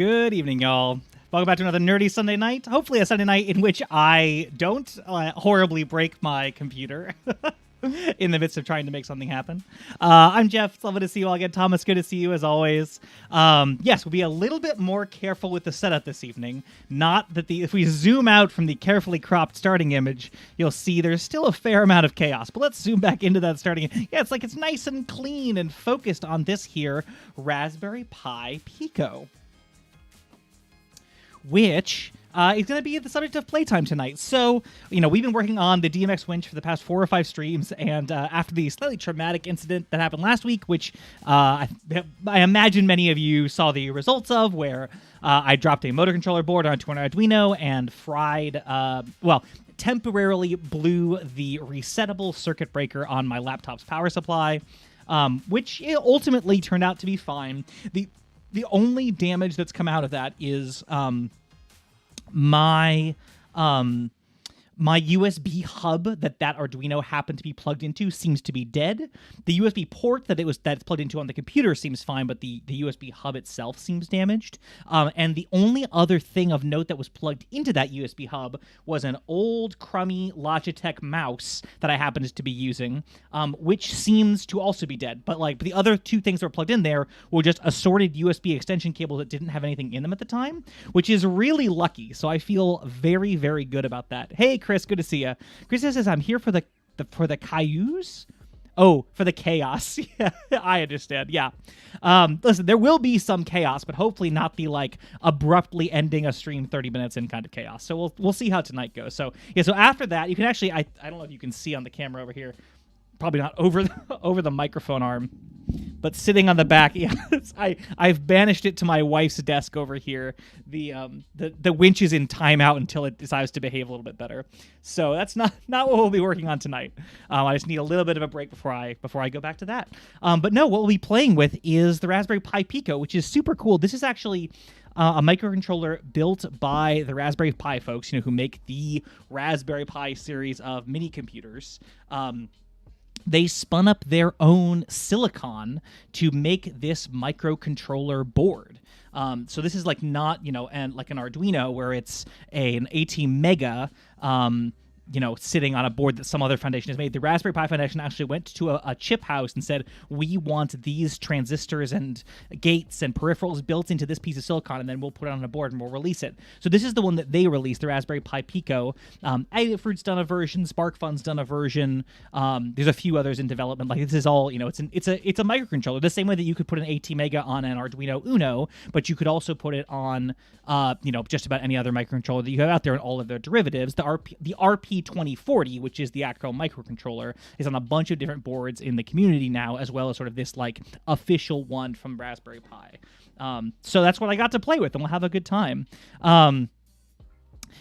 Good evening, y'all. Welcome back to another nerdy Sunday night. Hopefully a Sunday night in which I don't horribly break my computer in the midst of trying to make something happen. I'm Jeff. It's lovely to see you all again. Thomas, good to see you as always. Yes, we'll be a little bit more careful with the setup this evening. Not that if we zoom out from the carefully cropped starting image, you'll see there's still a fair amount of chaos. But let's zoom back into that starting. Yeah, it's nice and clean and focused on this here Raspberry Pi Pico, which is going to be the subject of Playtime tonight. So, we've been working on the DMX winch for the past 4 or 5 streams, and after the slightly traumatic incident that happened last week, which I imagine many of you saw the results of, where I dropped a motor controller board onto an Arduino and temporarily blew the resettable circuit breaker on my laptop's power supply, which ultimately turned out to be fine. The only damage that's come out of that is my USB hub that Arduino happened to be plugged into seems to be dead. The USB port that's plugged into on the computer seems fine, but the USB hub itself seems damaged. And the only other thing of note that was plugged into that USB hub was an old crummy Logitech mouse that I happened to be using, which seems to also be dead. But the other 2 things that were plugged in there were just assorted USB extension cables that didn't have anything in them at the time, which is really lucky. So I feel very, very good about that. Hey, Chris, good to see you. Chris says, I'm here for the Cailloux? Oh, for the chaos. Yeah, I understand. Yeah. Listen, there will be some chaos, but hopefully not the abruptly ending a stream 30 minutes in kind of chaos. So we'll see how tonight goes. So yeah, so after that, you can actually, I don't know if you can see on the camera over here, probably not over the microphone arm, but sitting on the back. Yeah, I've banished it to my wife's desk over here. The winch is in timeout until it decides to behave a little bit better. So that's not what we'll be working on tonight. I just need a little bit of a break before I go back to that. But no, what we'll be playing with is the Raspberry Pi Pico, which is super cool. This is actually a microcontroller built by the Raspberry Pi folks, who make the Raspberry Pi series of mini computers. They spun up their own silicon to make this microcontroller board. So this is not, and like an Arduino where it's an 18 mega, sitting on a board that some other foundation has made. The Raspberry Pi Foundation actually went to a chip house and said, we want these transistors and gates and peripherals built into this piece of silicon, and then we'll put it on a board and we'll release it. So this is the one that they released, the Raspberry Pi Pico. Adafruit's done a version, SparkFun's done a version. There's a few others in development. This is all, it's a microcontroller, the same way that you could put an 18 mega on an Arduino Uno, but you could also put it on, just about any other microcontroller that you have out there and all of their derivatives. The RP2040, which is the actual microcontroller, is on a bunch of different boards in the community now, as well as sort of this official one from Raspberry Pi. So that's what I got to play with, and we'll have a good time.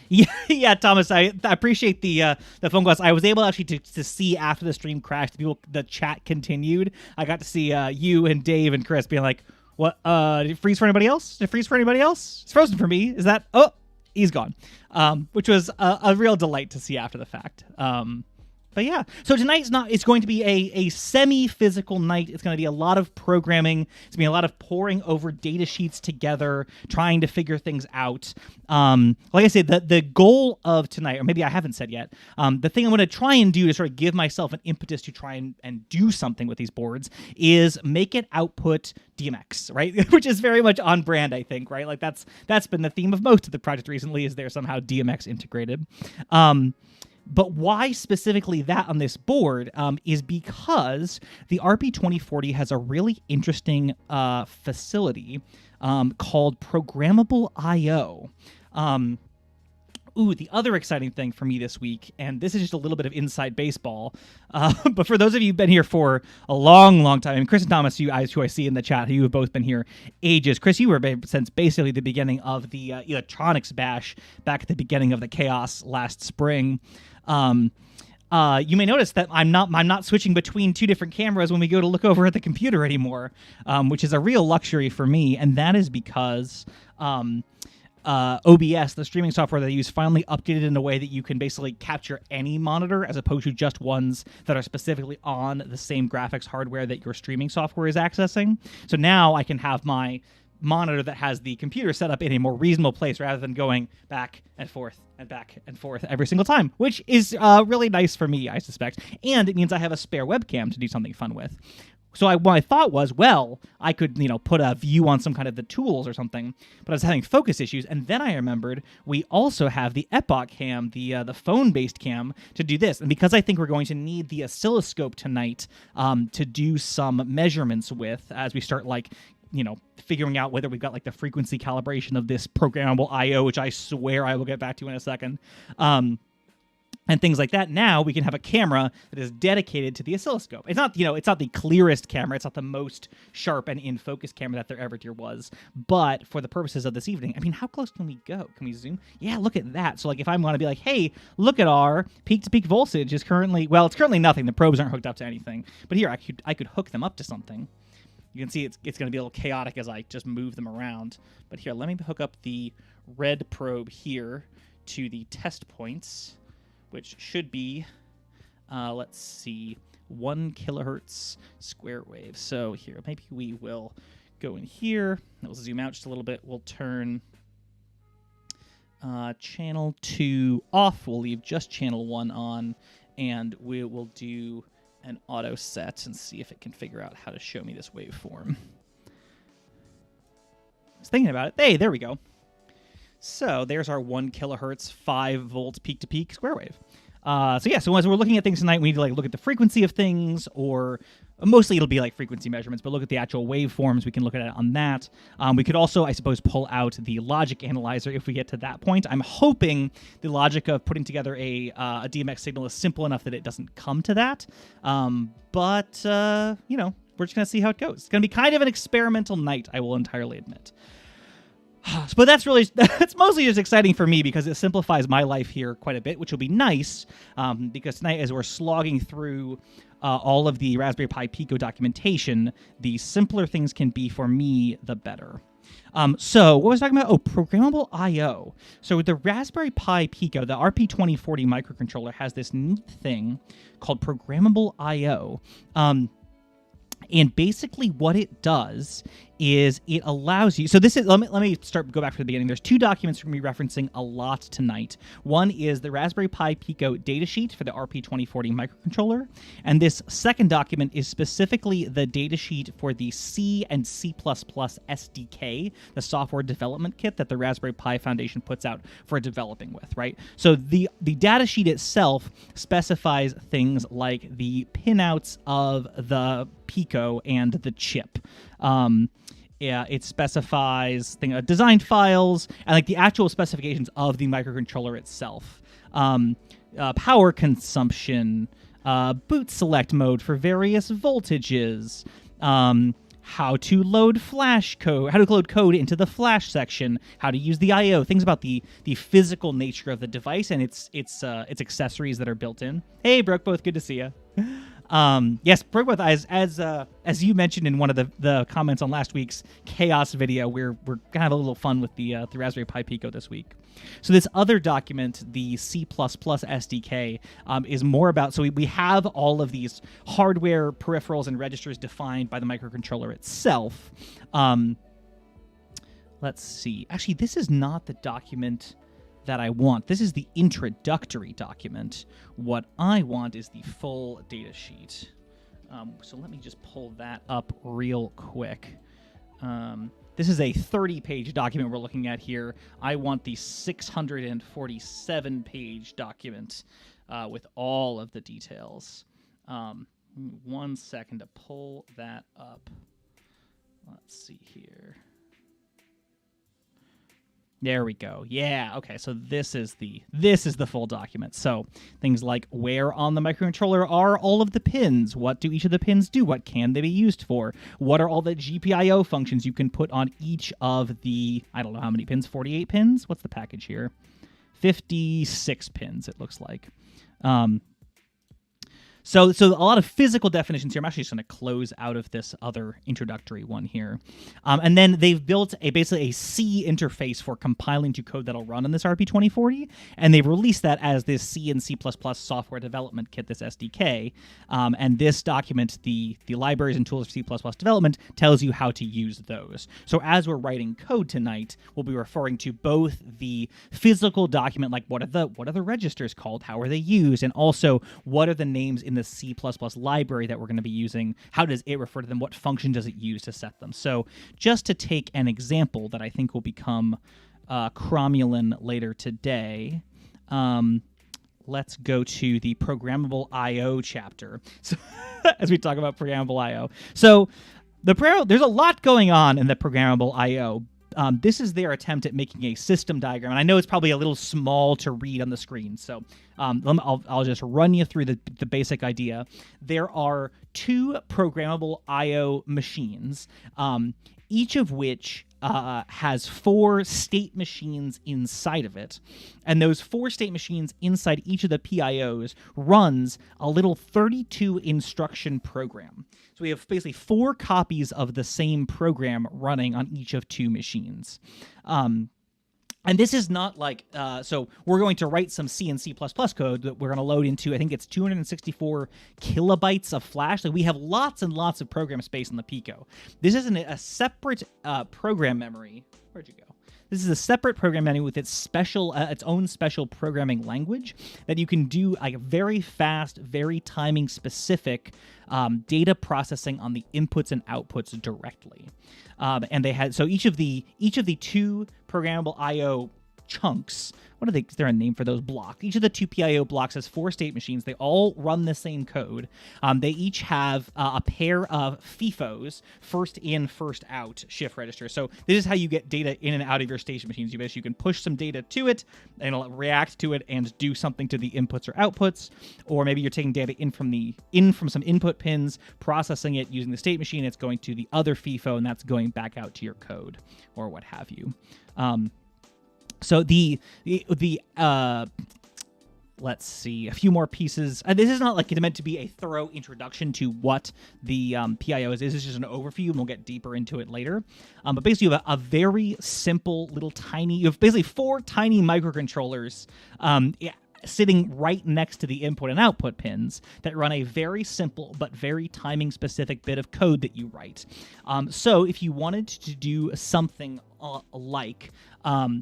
Yeah, Thomas, I appreciate the phone calls. I was able actually to see after the stream crashed, the chat continued. I got to see you and Dave and Chris being like, "What? Did it freeze for anybody else? Did it freeze for anybody else? It's frozen for me. Is that? Oh, he's gone." Which was a real delight to see after the fact. But yeah, so it's going to be a semi-physical night. It's going to be a lot of programming. It's going to be a lot of poring over data sheets together, trying to figure things out. Like I said, the goal of tonight, or maybe I haven't said yet, the thing I'm going to try and do to sort of give myself an impetus to try and do something with these boards is make it output DMX, right? Which is very much on brand, I think, right? That's been the theme of most of the project recently, is there somehow DMX integrated. But why specifically that on this board is because the RP2040 has a really interesting facility called programmable I/O. The other exciting thing for me this week, and this is just a little bit of inside baseball, but for those of you who've been here for a long, long time, and Chris and Thomas, who I see in the chat, who have both been here ages. Chris, you were since basically the beginning of the electronics bash back at the beginning of the chaos last spring. You may notice that I'm not switching between 2 different cameras when we go to look over at the computer anymore, which is a real luxury for me, and that is because OBS, the streaming software that I use, finally updated in a way that you can basically capture any monitor as opposed to just ones that are specifically on the same graphics hardware that your streaming software is accessing. So now I can have my monitor that has the computer set up in a more reasonable place rather than going back and forth and back and forth every single time, which is really nice for me, I suspect. And it means I have a spare webcam to do something fun with. So what I thought was, well, I could, put a view on some kind of the tools or something, but I was having focus issues, and then I remembered we also have the Epoch cam, the phone-based cam, to do this. And because I think we're going to need the oscilloscope tonight to do some measurements with, as we start, figuring out whether we've got, the frequency calibration of this programmable I/O, which I swear I will get back to in a second, and things like that. Now we can have a camera that is dedicated to the oscilloscope. It's not, it's not the clearest camera. It's not the most sharp and in focus camera that there ever was. But for the purposes of this evening, how close can we go? Can we zoom? Yeah, look at that. So if I'm going to be like, hey, look at our peak-to-peak voltage is currently, it's currently nothing. The probes aren't hooked up to anything. But here, I could hook them up to something. You can see it's going to be a little chaotic as I just move them around. But here, let me hook up the red probe here to the test points, which should be, let's see, 1 kilohertz square wave. So here, maybe we will go in here. We'll zoom out just a little bit. We'll turn channel 2 off. We'll leave just channel 1 on, and we will do an auto set and see if it can figure out how to show me this waveform. I was thinking about it. Hey, there we go. So there's our 1 kilohertz, 5 volts peak-to-peak square wave. So as we're looking at things tonight, we need to look at the frequency of things, or mostly it'll be frequency measurements, but look at the actual waveforms. We can look at it on that. We could also, I suppose, pull out the logic analyzer if we get to that point. I'm hoping the logic of putting together a DMX signal is simple enough that it doesn't come to that. But we're just going to see how it goes. It's going to be kind of an experimental night, I will entirely admit. But that's mostly just exciting for me because it simplifies my life here quite a bit, which will be nice because tonight, as we're slogging through all of the Raspberry Pi Pico documentation, the simpler things can be for me, the better. So what was I talking about? Oh, programmable I/O. So with the Raspberry Pi Pico, the RP2040 microcontroller has this neat thing called programmable I/O. And basically what it does is it allows you... So this is... Let me go back to the beginning. There's 2 documents we're going to be referencing a lot tonight. One is the Raspberry Pi Pico datasheet for the RP2040 microcontroller. And this second document is specifically the datasheet for the C and C++ SDK, the software development kit that the Raspberry Pi Foundation puts out for developing with, right? So the datasheet itself specifies things like the pinouts of the Pico and the chip. It specifies design files and the actual specifications of the microcontroller itself. Power consumption, boot select mode for various voltages, how to load flash code, how to load code into the flash section, how to use the I/O, things about the physical nature of the device and its accessories that are built in. Hey, Brooke, both good to see you. Yes, Brooke, as you mentioned in one of the comments on last week's chaos video, we're gonna have a little fun with the Raspberry Pi Pico this week. So this other document, the C++ SDK, is more about, so we have all of these hardware peripherals and registers defined by the microcontroller itself. Let's see. Actually, this is not the document that I want. This is the introductory document. What I want is the full data sheet. So let me just pull that up real quick. This is a 30-page document we're looking at here. I want the 647-page document with all of the details. 1 second to pull that up. Let's see here. There we go. Yeah, okay, so this is the full document. So things like where on the microcontroller are all of the pins? What do each of the pins do? What can they be used for? What are all the GPIO functions you can put on each of the, I don't know how many pins, 48 pins? What's the package here? 56 pins, it looks like. So a lot of physical definitions here. I'm actually just going to close out of this other introductory one here. And then they've built basically a C interface for compiling to code that'll run on this RP2040, and they've released that as this C and C++ software development kit, this SDK. And this document, the libraries and tools for C++ development, tells you how to use those. So as we're writing code tonight, we'll be referring to both the physical document, like what are the registers called, how are they used, and also what are the names in the C++ library that we're going to be using, how does it refer to them, what function does it use to set them. So just to take an example that I think will become cromulent later today, let's go to the programmable I/O chapter. So as we talk about programmable I/O. So there's a lot going on in the programmable I/O. This is their attempt at making a system diagram, and I know it's probably a little small to read on the screen, so I'll just run you through the basic idea. There are two programmable I/O machines, each of which has 4 state machines inside of it, and those 4 state machines inside each of the PIOs runs a little 32 instruction program. So we have basically 4 copies of the same program running on each of 2 machines. And this is not like, so we're going to write some C and C++ code that we're going to load into, I think it's 264 kilobytes of flash. Like we have lots and lots of program space on the Pico. This isn't a separate program memory. Where'd you go? This is a separate program memory with its own special programming language that you can do like very fast, very timing specific data processing on the inputs and outputs directly. And they had, so each of the 2 programmable I/O chunks, is there a name for those blocks? Each of the 2 PIO blocks has 4 state machines. They all run the same code. They each have a pair of FIFOs, first in, first out shift registers. So this is how you get data in and out of your station machines. You can push some data to it, and it'll react to it and do something to the inputs or outputs. Or maybe you're taking data in from some input pins, processing it using the state machine. It's going to the other FIFO, and that's going back out to your code or what have you. So let's see, a few more pieces. This is not like it's meant to be a thorough introduction to what the PIO is. This is just an overview, and we'll get deeper into it later. But basically, you have a very simple little tiny. You have basically 4 tiny microcontrollers. Sitting right next to the input and output pins that run a very simple but very timing specific bit of code that you write. So if you wanted to do something like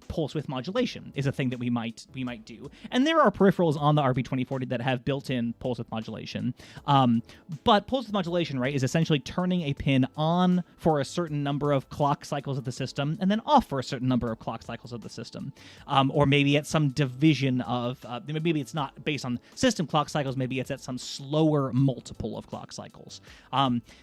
pulse width modulation is a thing that we might do, and there are peripherals on the RP2040 that have built-in pulse width modulation. But pulse width modulation, right, is essentially turning a pin on for a certain number of clock cycles of the system, and then off for a certain number of clock cycles of the system, or maybe at some division of maybe it's not based on system clock cycles. Maybe it's at some slower multiple of clock cycles.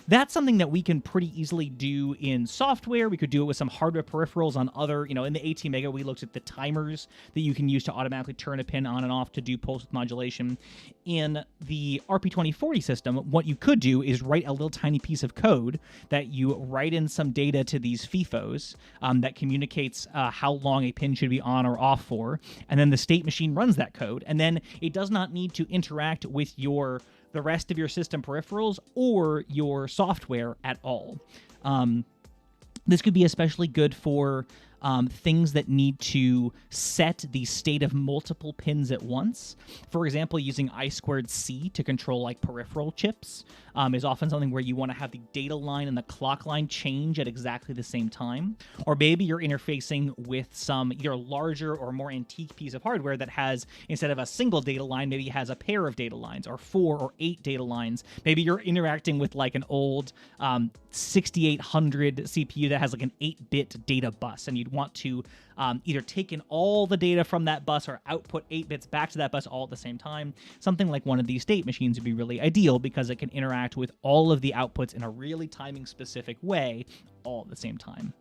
That's something that we can pretty easily do in software. We could do it with some hardware peripherals on other, in the ATmega, we looked at the timers that you can use to automatically turn a pin on and off to do pulse width modulation. In the RP2040 system, what you could do is write a little tiny piece of code that you write in some data to these FIFOs that communicates how long a pin should be on or off for, and then the state machine runs that code, and then it does not need to interact with the rest of your system peripherals or your software at all. This could be especially good for things that need to set the state of multiple pins at once. For example, using I2C to control like peripheral chips is often something where you want to have the data line and the clock line change at exactly the same time. Or maybe you're interfacing with some either larger or more antique piece of hardware that has, instead of a single data line, maybe it has a pair of data lines or 4 or 8 data lines. Maybe you're interacting with like an old 6800 CPU that has like an 8-bit data bus, and you'd want to either take in all the data from that bus or output 8 bits back to that bus all at the same time. Something like one of these state machines would be really ideal because it can interact with all of the outputs in a really timing specific way all at the same time.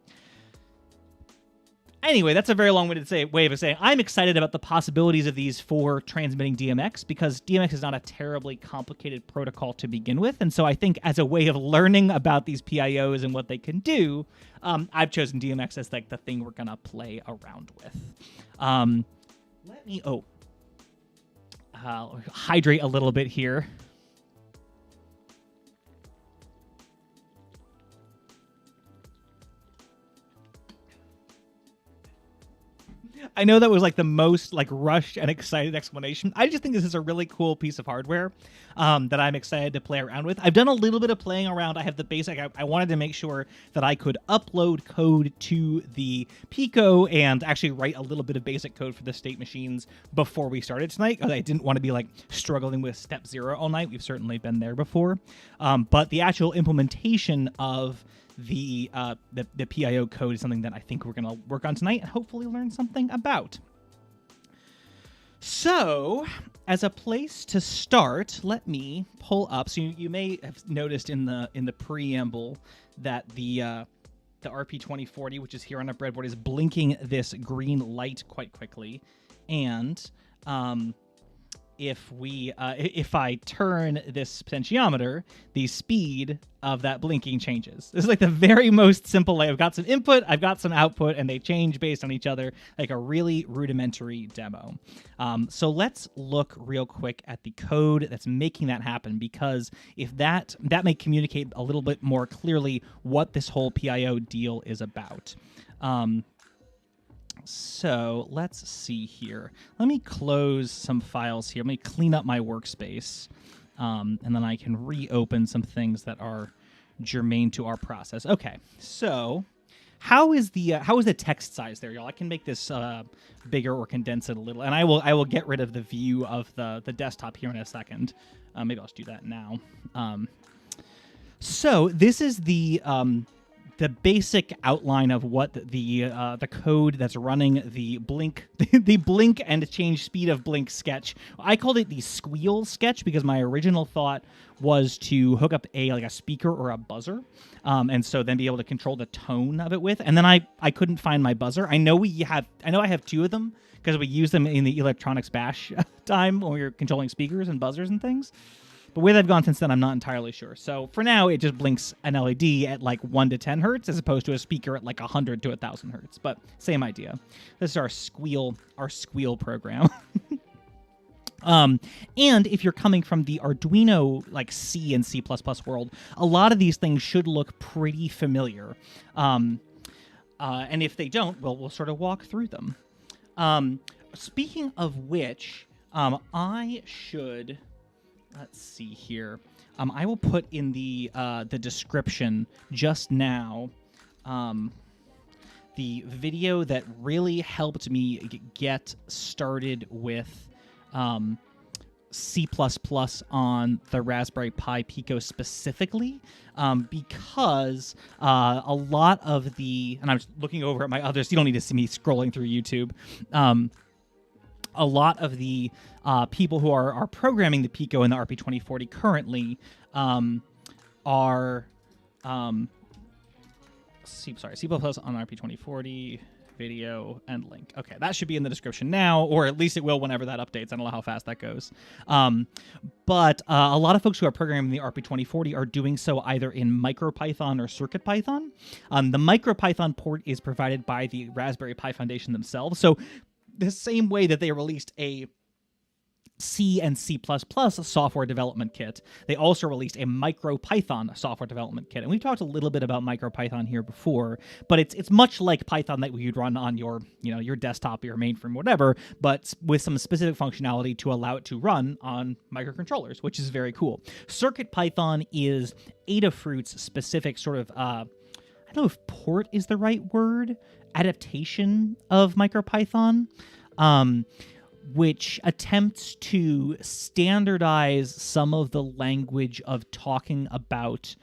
Anyway, that's a very long-winded way of saying I'm excited about the possibilities of these for transmitting DMX, because DMX is not a terribly complicated protocol to begin with, and so I think as a way of learning about these PIOs and what they can do, I've chosen DMX as like the thing we're gonna play around with. Let me hydrate a little bit here. I know that was like the most like rushed and excited explanation. I just think this is a really cool piece of hardware that I'm excited to play around with. I've done a little bit of playing around. I have the basic. I wanted to make sure that I could upload code to the Pico and actually write a little bit of basic code for the state machines before we started tonight, because I didn't want to be like struggling with step 0 all night. We've certainly been there before. But the actual implementation of the PIO code is something that I think we're going to work on tonight and hopefully learn something about. So, as a place to start, let me pull up. So you may have noticed in the preamble that the RP2040, which is here on our breadboard, is blinking this green light quite quickly, and if I turn this potentiometer, the speed of that blinking changes. This is like the very most simple way. I've got some input, I've got some output, and they change based on each other, like a really rudimentary demo. So let's look real quick at the code that's making that happen, because if that may communicate a little bit more clearly what this whole PIO deal is about. So let's see here. Let me close some files here. Let me clean up my workspace, and then I can reopen some things that are germane to our process. Okay, so how is the text size there, y'all? I can make this bigger or condense it a little, and I will get rid of the view of the desktop here in a second. Maybe I'll just do that now. So this is the basic outline of what the code that's running the blink the blink and change speed of blink sketch. I called it the squeal sketch because my original thought was to hook up a speaker or a buzzer, and so then be able to control the tone of it with. And then I couldn't find my buzzer. I know I have 2 of them because we use them in the electronics bash time when we were controlling speakers and buzzers and things. But where they've gone since then, I'm not entirely sure. So for now, it just blinks an LED at like 1 to 10 hertz, as opposed to a speaker at like 100 to 1,000 hertz. But same idea. This is our squeal program. And if you're coming from the Arduino like C and C++ world, a lot of these things should look pretty familiar. And if they don't, well, we'll sort of walk through them. Speaking of which, I should... Let's see here. I will put in the description just now the video that really helped me get started with C++ on the Raspberry Pi Pico specifically, because a lot of the... And I'm just looking over at my others. You don't need to see me scrolling through YouTube. A lot of the people who are programming the Pico and the RP2040 currently are C++ on RP2040 video and link. Okay, that should be in the description now, or at least it will whenever that updates. I don't know how fast that goes. But a lot of folks who are programming the RP2040 are doing so either in MicroPython or CircuitPython. The MicroPython port is provided by the Raspberry Pi Foundation themselves. So the same way that they released a C and C++ software development kit, they also released a MicroPython software development kit. And we've talked a little bit about MicroPython here before, but it's much like Python that you'd run on your desktop, your mainframe, whatever, but with some specific functionality to allow it to run on microcontrollers, which is very cool. CircuitPython is Adafruit's specific sort of I don't know if port is the right word, adaptation of MicroPython, which attempts to standardize some of the language of talking about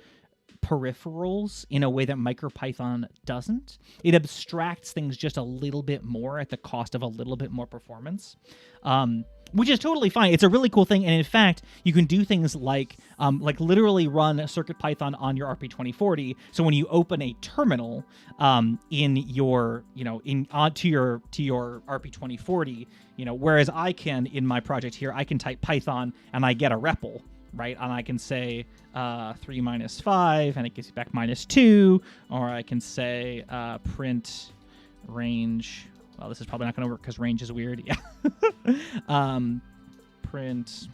peripherals in a way that MicroPython doesn't. It abstracts things just a little bit more at the cost of a little bit more performance, which is totally fine. It's a really cool thing, and in fact, you can do things like literally run CircuitPython on your RP2040. So when you open a terminal in your onto your RP2040, whereas I can in my project here, I can type Python and I get a REPL, right? And I can say 3 minus 5, and it gives you back -2, or I can say print range. Well, this is probably not going to work because range is weird. Yeah. Print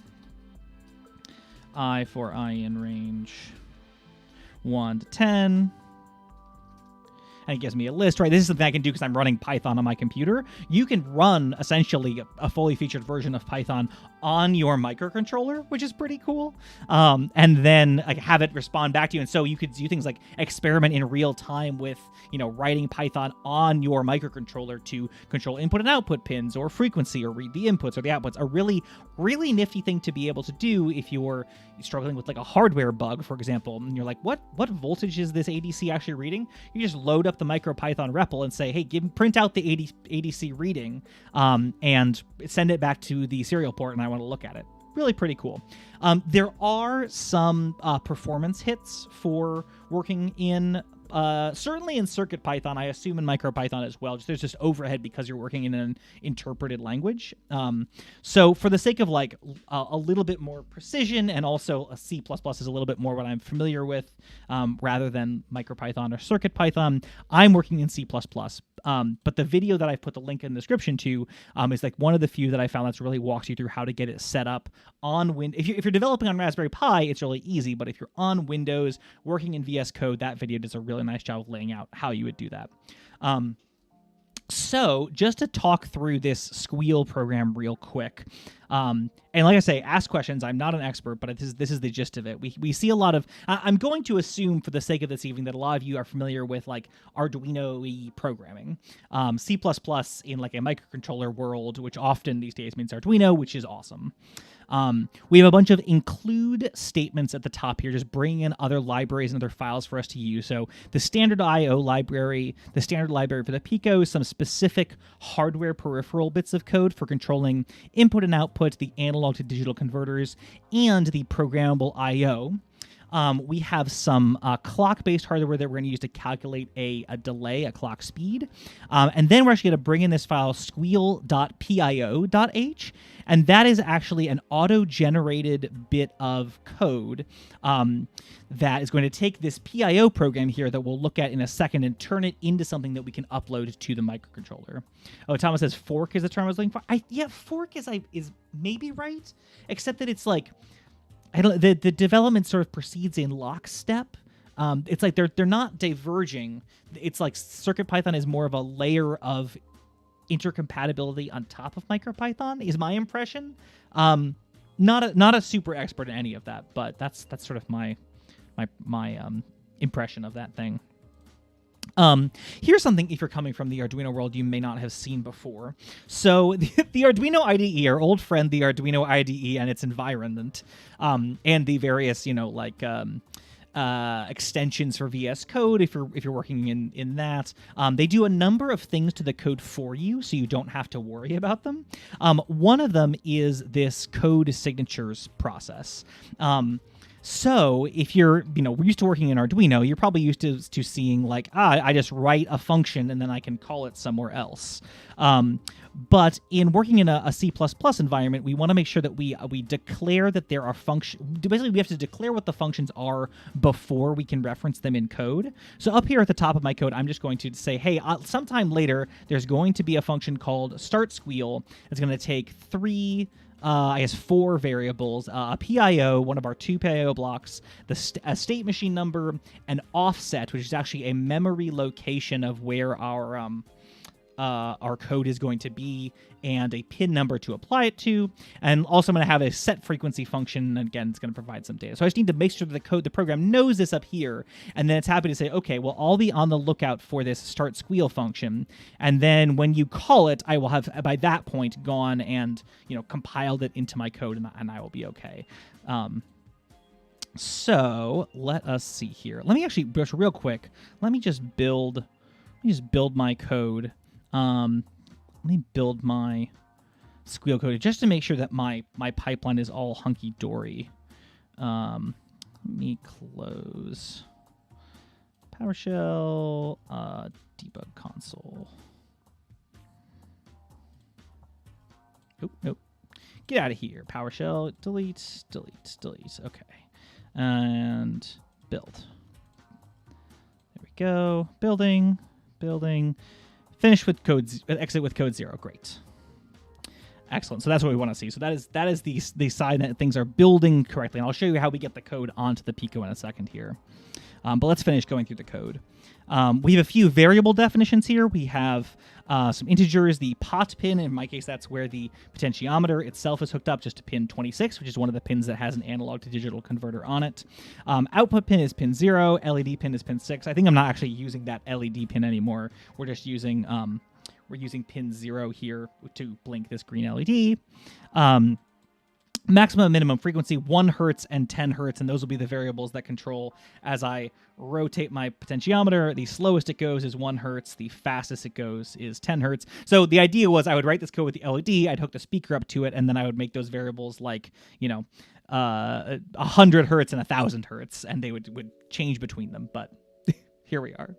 I for I in range 1 to 10. and it gives me a list, right? This is something I can do because I'm running Python on my computer. You can run essentially a fully featured version of Python on your microcontroller, which is pretty cool. And then like have it respond back to you. And so you could do things like experiment in real time with, writing Python on your microcontroller to control input and output pins or frequency or read the inputs or the outputs. A really, really nifty thing to be able to do if you're struggling with like a hardware bug, for example, and you're like, what voltage is this ADC actually reading? You just load up the MicroPython REPL and say, hey, print out the ADC reading and send it back to the serial port, and I want to look at it. Really pretty cool. There are some performance hits for working in certainly in CircuitPython, I assume in MicroPython as well. There's just overhead because you're working in an interpreted language. So for the sake of like a little bit more precision, and also a C++ is a little bit more what I'm familiar with rather than MicroPython or CircuitPython, I'm working in C++. But the video that I put the link in the description to is like one of the few that I found that's really walks you through how to get it set up on Windows. If you're developing on Raspberry Pi, it's really easy. But if you're on Windows working in VS Code, that video does a really nice job of laying out how you would do that. So just to talk through this squeal program real quick, and like I say, ask questions. I'm not an expert, but this is the gist of it. We see a lot of, I'm going to assume for the sake of this evening that a lot of you are familiar with like Arduino-y programming. C++ in like a microcontroller world, which often these days means Arduino, which is awesome. We have a bunch of include statements at the top here, just bringing in other libraries and other files for us to use. So the standard I/O library, the standard library for the Pico, some specific hardware peripheral bits of code for controlling input and output, the analog to digital converters, and the programmable I/O. We have some clock-based hardware that we're going to use to calculate a delay, a clock speed. And then we're actually going to bring in this file squeal.pio.h, and that is actually an auto-generated bit of code that is going to take this PIO program here that we'll look at in a second and turn it into something that we can upload to the microcontroller. Oh, Thomas says fork is the term I was looking for. Yeah, fork is maybe right, except that it's like, the development sort of proceeds in lockstep. It's like they're not diverging. It's like CircuitPython is more of a layer of intercompatibility on top of MicroPython, is my impression. Not a super expert in any of that, but that's sort of my impression of that thing. Here's something, if you're coming from the Arduino world, you may not have seen before. So the Arduino IDE, our old friend, the Arduino IDE and its environment, and the various, extensions for VS Code, if you're working in that, they do a number of things to the code for you, so you don't have to worry about them. One of them is this code signatures process. So if you're, used to working in Arduino, you're probably used to seeing like, I just write a function and then I can call it somewhere else. But in working in a C++ environment, we want to make sure that we declare that there are functions. Basically, we have to declare what the functions are before we can reference them in code. So up here at the top of my code, I'm just going to say, hey, sometime later, there's going to be a function called start squeal. It's going to take four variables, a PIO, one of our two PIO blocks, a state machine number, an offset, which is actually a memory location of where our code is going to be, and a pin number to apply it to. And also I'm going to have a set frequency function, and again, it's going to provide some data. So I just need to make sure that the program knows this up here, and then it's happy to say, okay, well, I'll be on the lookout for this start squeal function, and then when you call it, I will have, by that point, gone and, compiled it into my code, and I will be okay. So let us see here. Let me actually, just real quick, let me just build my code. Let me build my squeal code just to make sure that my pipeline is all hunky-dory. Let me close PowerShell, debug console. Nope. Get out of here. PowerShell, delete. Okay. And build. There we go. Building. Finish with code, exit with code 0. Great. Excellent. So that's what we want to see. So that is the sign that things are building correctly. And I'll show you how we get the code onto the Pico in a second here. But let's finish going through the code. We have a few variable definitions here. We have some integers, the pot pin. In my case, that's where the potentiometer itself is hooked up just to pin 26, which is one of the pins that has an analog to digital converter on it. Output pin is pin 0. LED pin is pin 6. I think I'm not actually using that LED pin anymore. We're just using pin 0 here to blink this green LED. Maximum and minimum frequency, 1 hertz and 10 hertz, and those will be the variables that control as I rotate my potentiometer. The slowest it goes is 1 hertz. The fastest it goes is 10 hertz. So the idea was I would write this code with the LED, I'd hook the speaker up to it, and then I would make those variables like, 100 hertz and 1,000 hertz, and they would change between them, but here we are.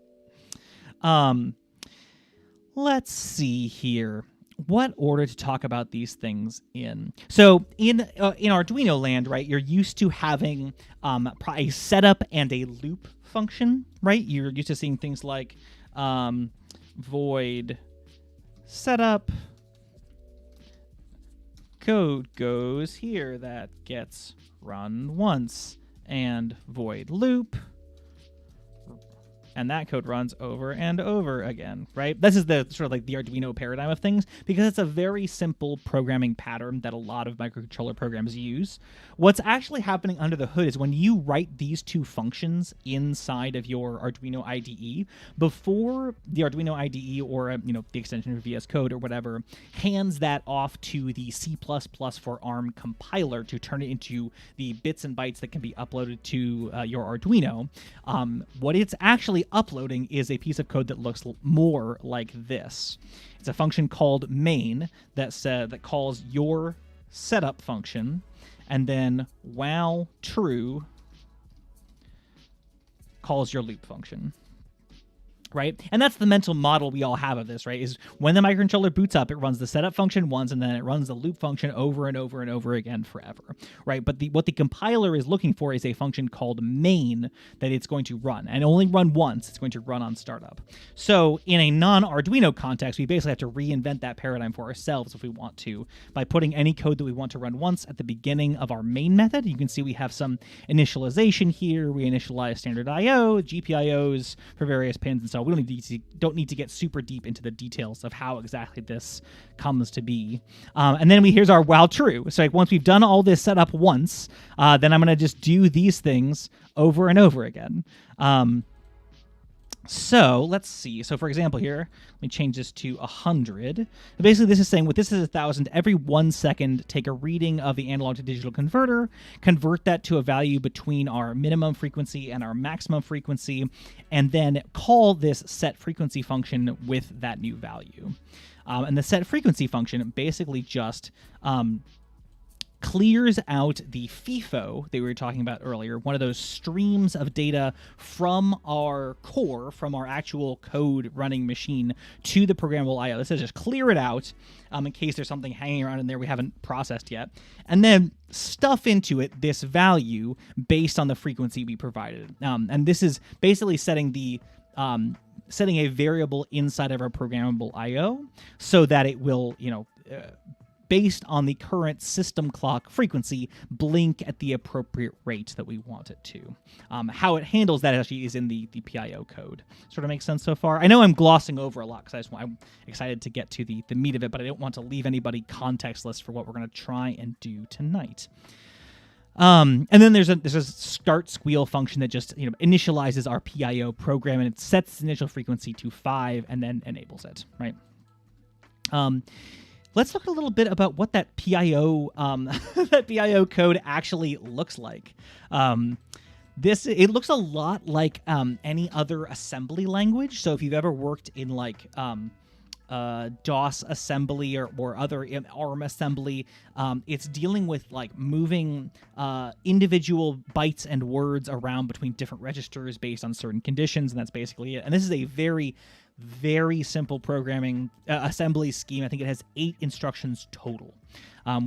Let's see here. What order to talk about these things in? So in Arduino land, right, you're used to having a setup and a loop function, right? You're used to seeing things like void setup, code goes here that gets run once, and void loop, and that code runs over and over again, right? This is the sort of like the Arduino paradigm of things, because it's a very simple programming pattern that a lot of microcontroller programs use. What's actually happening under the hood is when you write these two functions inside of your Arduino IDE, before the Arduino IDE or the extension of VS Code or whatever hands that off to the C++ for ARM compiler to turn it into the bits and bytes that can be uploaded to your Arduino, what it's actually uploading is a piece of code that looks more like this. It's a function called main that calls your setup function, and then while true calls your loop function. Right? And that's the mental model we all have of this, right? Is when the microcontroller boots up, it runs the setup function once, and then it runs the loop function over and over and over again forever, right? But what the compiler is looking for is a function called main that it's going to run, and only run once. It's going to run on startup. So in a non-Arduino context, we basically have to reinvent that paradigm for ourselves if we want to, by putting any code that we want to run once at the beginning of our main method. You can see we have some initialization here. We initialize standard I/O, GPIOs for various pins, and so we don't need to get super deep into the details of how exactly this comes to be. And then here's our while true. So like once we've done all this setup once, then I'm going to just do these things over and over again. So let's see. So for example here, let me change this to 100. Basically this is saying with this is 1,000, every 1 second take a reading of the analog to digital converter, convert that to a value between our minimum frequency and our maximum frequency, and then call this set frequency function with that new value. And the set frequency function basically just clears out the FIFO that we were talking about earlier, one of those streams of data from our core, from our actual code running machine to the programmable I/O. This says just clear it out in case there's something hanging around in there we haven't processed yet, and then stuff into it this value based on the frequency we provided. And this is basically setting a variable inside of our programmable I/O so that it will, based on the current system clock frequency, blink at the appropriate rate that we want it to. How it handles that actually is in the PIO code. Sort of makes sense so far? I know I'm glossing over a lot because I'm excited to get to the meat of it, but I don't want to leave anybody contextless for what we're going to try and do tonight. And then there's a start squeal function that just initializes our PIO program, and it sets the initial frequency to 5 and then enables it, right? Let's look a little bit about what that PIO that PIO code actually looks like. It looks a lot like any other assembly language. So if you've ever worked in like DOS assembly or other ARM assembly, it's dealing with like moving individual bytes and words around between different registers based on certain conditions, and that's basically it. And this is a very, very simple programming assembly scheme. I think it has 8 instructions total,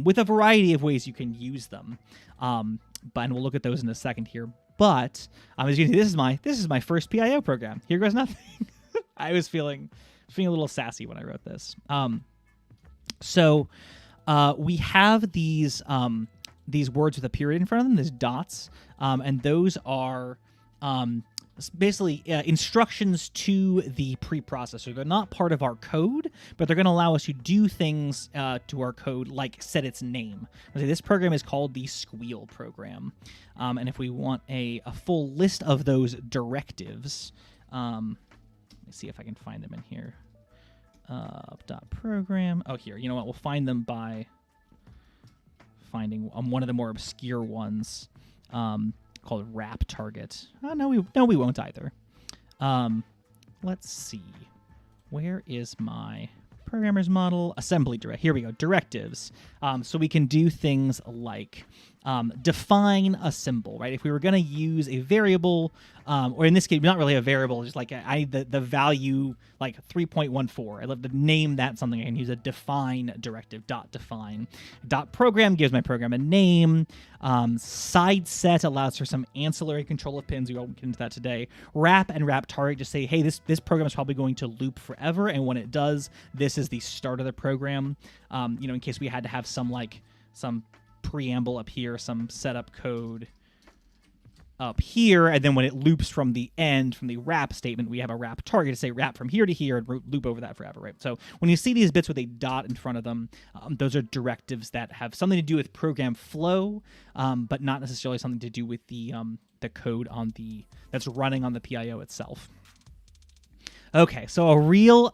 with a variety of ways you can use them. And we'll look at those in a second here. But as you can see, this is my first PIO program. Here goes nothing. I was feeling a little sassy when I wrote this. we have these words with a period in front of them, these dots, and those are basically instructions to the preprocessor. They're not part of our code, but they're going to allow us to do things to our code, like set its name. This program is called the squeal program, and if we want a full list of those directives, let me see if I can find them in here. Dot program. Oh, here. You know what? We'll find them by finding one of the more obscure ones. Called wrap target. Oh, no, we won't either. Let's see. Where is my programmer's model? Assembly direct. Here we go. Directives. So we can do things like define a symbol, right? If we were going to use a variable, or in this case, not really a variable, just like the value like 3.14. I'd love to name that something. I can use a define directive. Define. Program gives my program a name. Side set allows for some ancillary control of pins. We won't get into that today. Wrap and wrap target just say, hey, this program is probably going to loop forever, and when it does, this is the start of the program. In case we had to have some preamble up here, some setup code up here, and then when it loops from the end, from the wrap statement, we have a wrap target to say wrap from here to here and loop over that forever, right? So when you see these bits with a dot in front of them, those are directives that have something to do with program flow, but not necessarily something to do with the code that's running on the PIO itself. Okay, so a real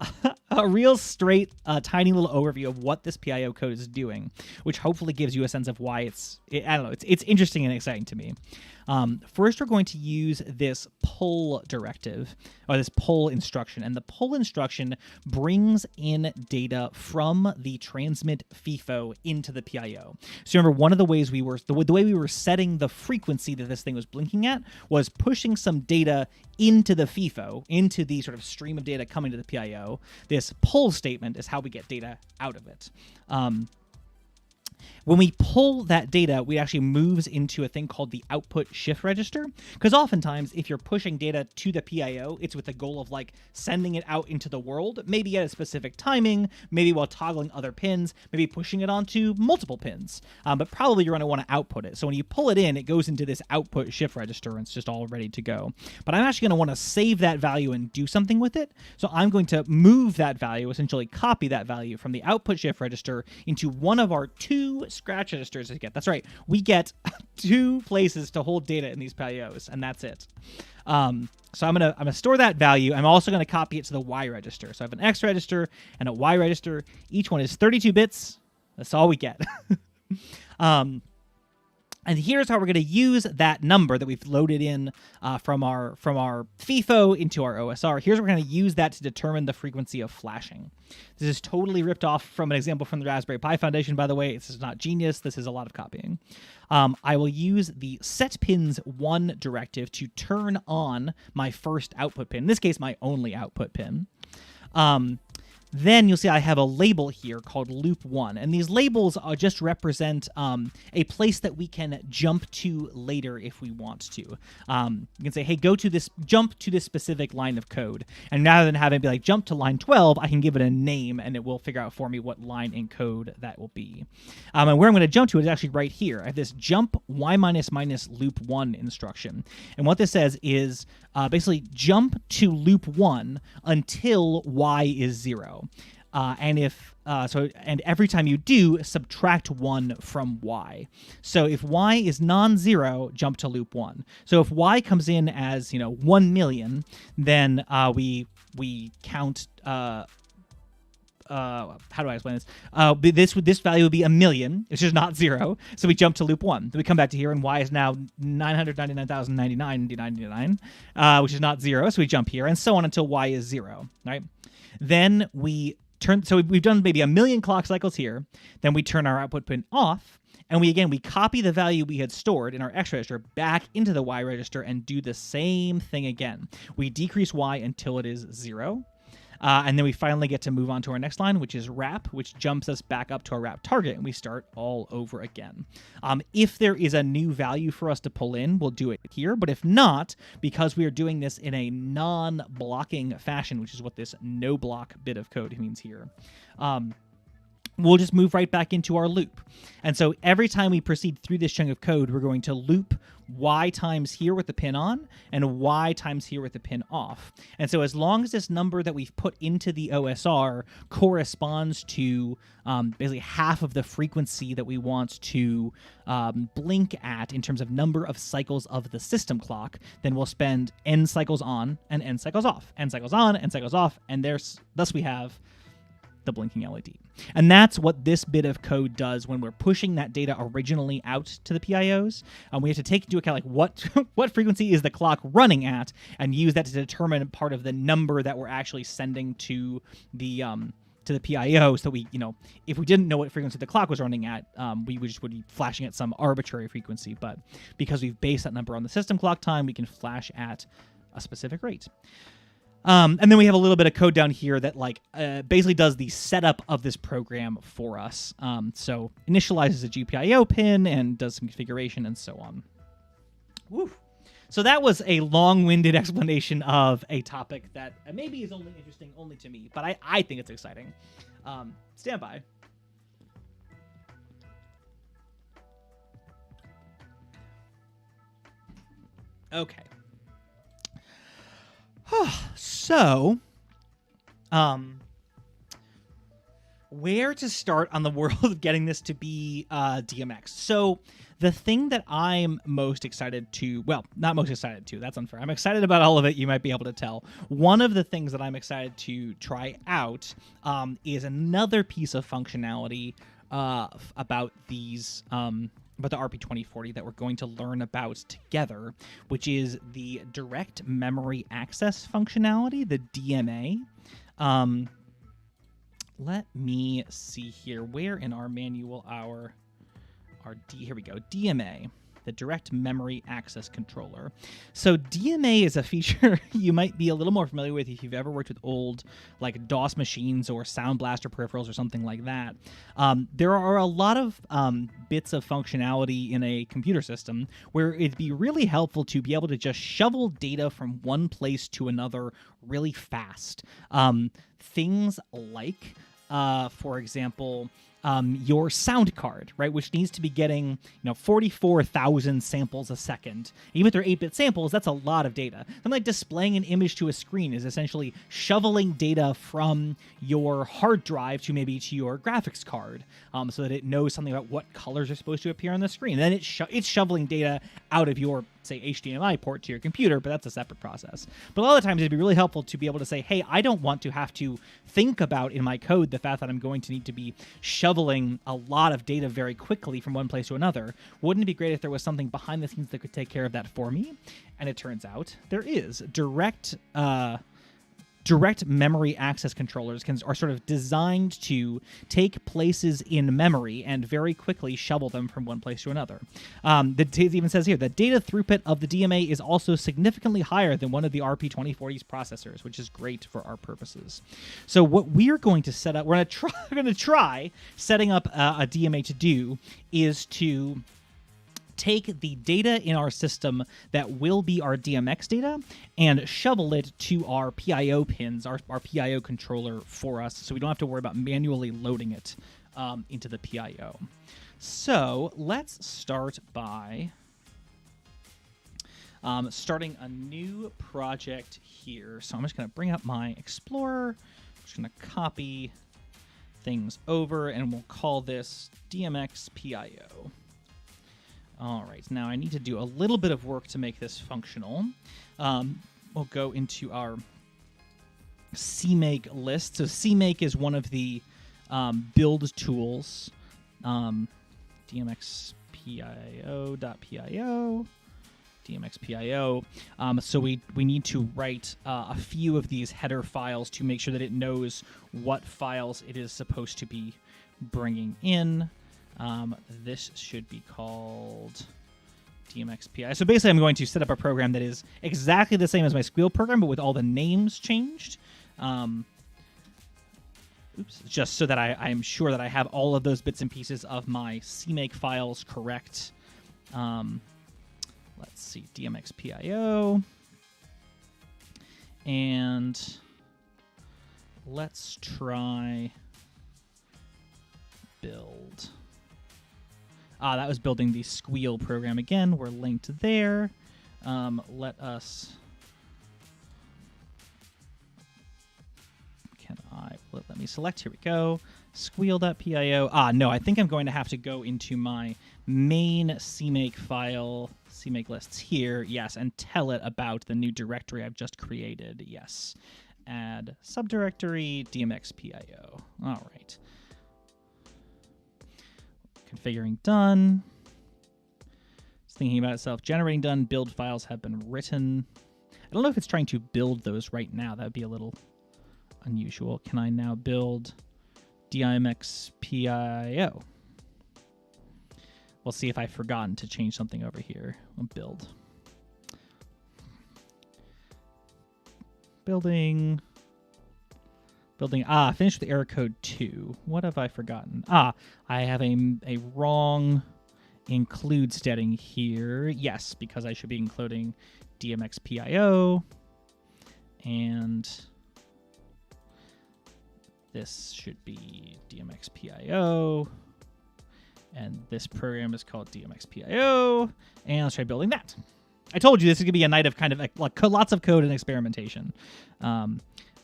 straight, tiny little overview of what this PIO code is doing, which hopefully gives you a sense of why it's interesting and exciting to me. First, we're going to use this pull directive, or this pull instruction, and the pull instruction brings in data from the transmit FIFO into the PIO. So remember, one of the ways the way we were setting the frequency that this thing was blinking at was pushing some data into the FIFO, into the sort of stream of data coming to the PIO. This pull statement is how we get data out of it. When we pull that data, it actually moves into a thing called the output shift register. Because oftentimes, if you're pushing data to the PIO, it's with the goal of sending it out into the world, maybe at a specific timing, maybe while toggling other pins, maybe pushing it onto multiple pins. But probably you're going to want to output it. So when you pull it in, it goes into this output shift register, and it's just all ready to go. But I'm actually going to want to save that value and do something with it. So I'm going to move that value, essentially copy that value from the output shift register into one of our two scratch registers to get. That's right. We get two places to hold data in these PIOs, and that's it. So I'm gonna store that value. I'm also gonna copy it to the Y register. So I have an X register and a Y register. Each one is 32 bits. That's all we get. And here's how we're going to use that number that we've loaded in from our FIFO into our OSR. Here's what we're going to use that to determine the frequency of flashing. This is totally ripped off from an example from the Raspberry Pi Foundation, by the way. This is not genius. This is a lot of copying. I will use the setPins1 directive to turn on my first output pin. In this case, my only output pin. Then you'll see I have a label here called loop 1, and these labels just represent a place that we can jump to later if we want to. You can say, hey, jump to this specific line of code, and rather than having it be jump to line 12, I can give it a name, and it will figure out for me what line in code that will be. And where I'm going to jump to is actually right here. I have this jump y minus loop 1 instruction, and what this says is basically jump to loop 1 until y is 0. And every time you do, subtract 1 from y. So if y is non-zero, jump to loop 1. So if y comes in as 1 million, then we count. How do I explain this? This value would be 1 million, which is not 0. So we jump to loop 1. Then we come back to here, and y is now 999,099, which is not 0. So we jump here, and so on until y is 0. Right? Then we turn. So we've done maybe 1 million clock cycles here. Then we turn our output pin off, and we copy the value we had stored in our X register back into the Y register and do the same thing again. We decrease Y until it is 0. And then we finally get to move on to our next line, which is wrap, which jumps us back up to our wrap target, and we start all over again. If there is a new value for us to pull in, we'll do it here. But if not, because we are doing this in a non-blocking fashion, which is what this no block bit of code means here, we'll just move right back into our loop. And so every time we proceed through this chunk of code, we're going to loop y times here with the pin on and y times here with the pin off. And so as long as this number that we've put into the OSR corresponds to basically half of the frequency that we want to blink at in terms of number of cycles of the system clock, then we'll spend n cycles on and n cycles off, n cycles on, n cycles off, and thus we have the blinking LED. And that's what this bit of code does when we're pushing that data originally out to the PIOs. We have to take into account like what frequency is the clock running at, and use that to determine part of the number that we're actually sending to the PIO. So we, if we didn't know what frequency the clock was running at, we would be flashing at some arbitrary frequency. But because we've based that number on the system clock time, we can flash at a specific rate. And then we have a little bit of code down here that basically does the setup of this program for us. So initializes a GPIO pin and does some configuration and so on. Woo. So that was a long-winded explanation of a topic that maybe is only interesting only to me, but I think it's exciting. Stand by. Okay. So, where to start on the world of getting this to be DMX? So, the thing that I'm most excited to, well, not most excited to, that's unfair. I'm excited about all of it, you might be able to tell. One of the things that I'm excited to try out is another piece of functionality about these about the RP2040 that we're going to learn about together, which is the direct memory access functionality, the DMA. Let me see here. Where in our manual here we go, DMA, the direct memory access controller. So DMA is a feature you might be a little more familiar with if you've ever worked with old DOS machines or Sound Blaster peripherals or something like that. There are a lot of bits of functionality in a computer system where it'd be really helpful to be able to just shovel data from one place to another really fast. Things like, for example, your sound card, right, which needs to be getting 44,000 samples a second. Even if they're 8-bit samples, that's a lot of data. Something like displaying an image to a screen is essentially shoveling data from your hard drive to your graphics card, so that it knows something about what colors are supposed to appear on the screen. And then it's shoveling data out of your, say, HDMI port to your computer, but that's a separate process. But a lot of times it'd be really helpful to be able to say, hey, I don't want to have to think about in my code the fact that I'm going to need to be shoveling a lot of data very quickly from one place to another. Wouldn't it be great if there was something behind the scenes that could take care of that for me? And it turns out there is. Direct memory access controllers are sort of designed to take places in memory and very quickly shovel them from one place to another. It even says here that data throughput of the DMA is also significantly higher than one of the RP2040's processors, which is great for our purposes. So what we're going to set up, we're going to try setting up a DMA to do is to take the data in our system that will be our DMX data and shovel it to our PIO pins, our PIO controller for us, so we don't have to worry about manually loading it into the PIO. So let's start by starting a new project here. So I'm just going to bring up my Explorer. I'm just going to copy things over, and we'll call this DMX PIO. All right, now I need to do a little bit of work to make this functional. We'll go into our CMake list. So CMake is one of the build tools. DMXPIO.pio, DMXPIO. So we need to write a few of these header files to make sure that it knows what files it is supposed to be bringing in. This should be called DMXPI. So basically, I'm going to set up a program that is exactly the same as my Squeal program, but with all the names changed. Just so that I'm sure that I have all of those bits and pieces of my CMake files correct. Let's see, DMXPIO. And let's try build. That was building the squeal program again. We're linked there. Let us... Let me select. Here we go. Squeal.pio. No, I think I'm going to have to go into my main CMake file, CMake lists here, yes, and tell it about the new directory I've just created, yes. Add subdirectory DMX PIO. All right. Configuring done. It's thinking about itself. Generating done. Build files have been written. I don't know if it's trying to build those right now. That would be a little unusual. Can I now build DMX PIO? We'll see if I've forgotten to change something over here. We'll build. Building. Finish with error code 2. What have I forgotten? I have a wrong include setting here. Yes, because I should be including DMX PIO. And this should be DMX PIO. And this program is called DMX PIO. And let's try building that. I told you this is going to be a night of kind of like lots of code and experimentation.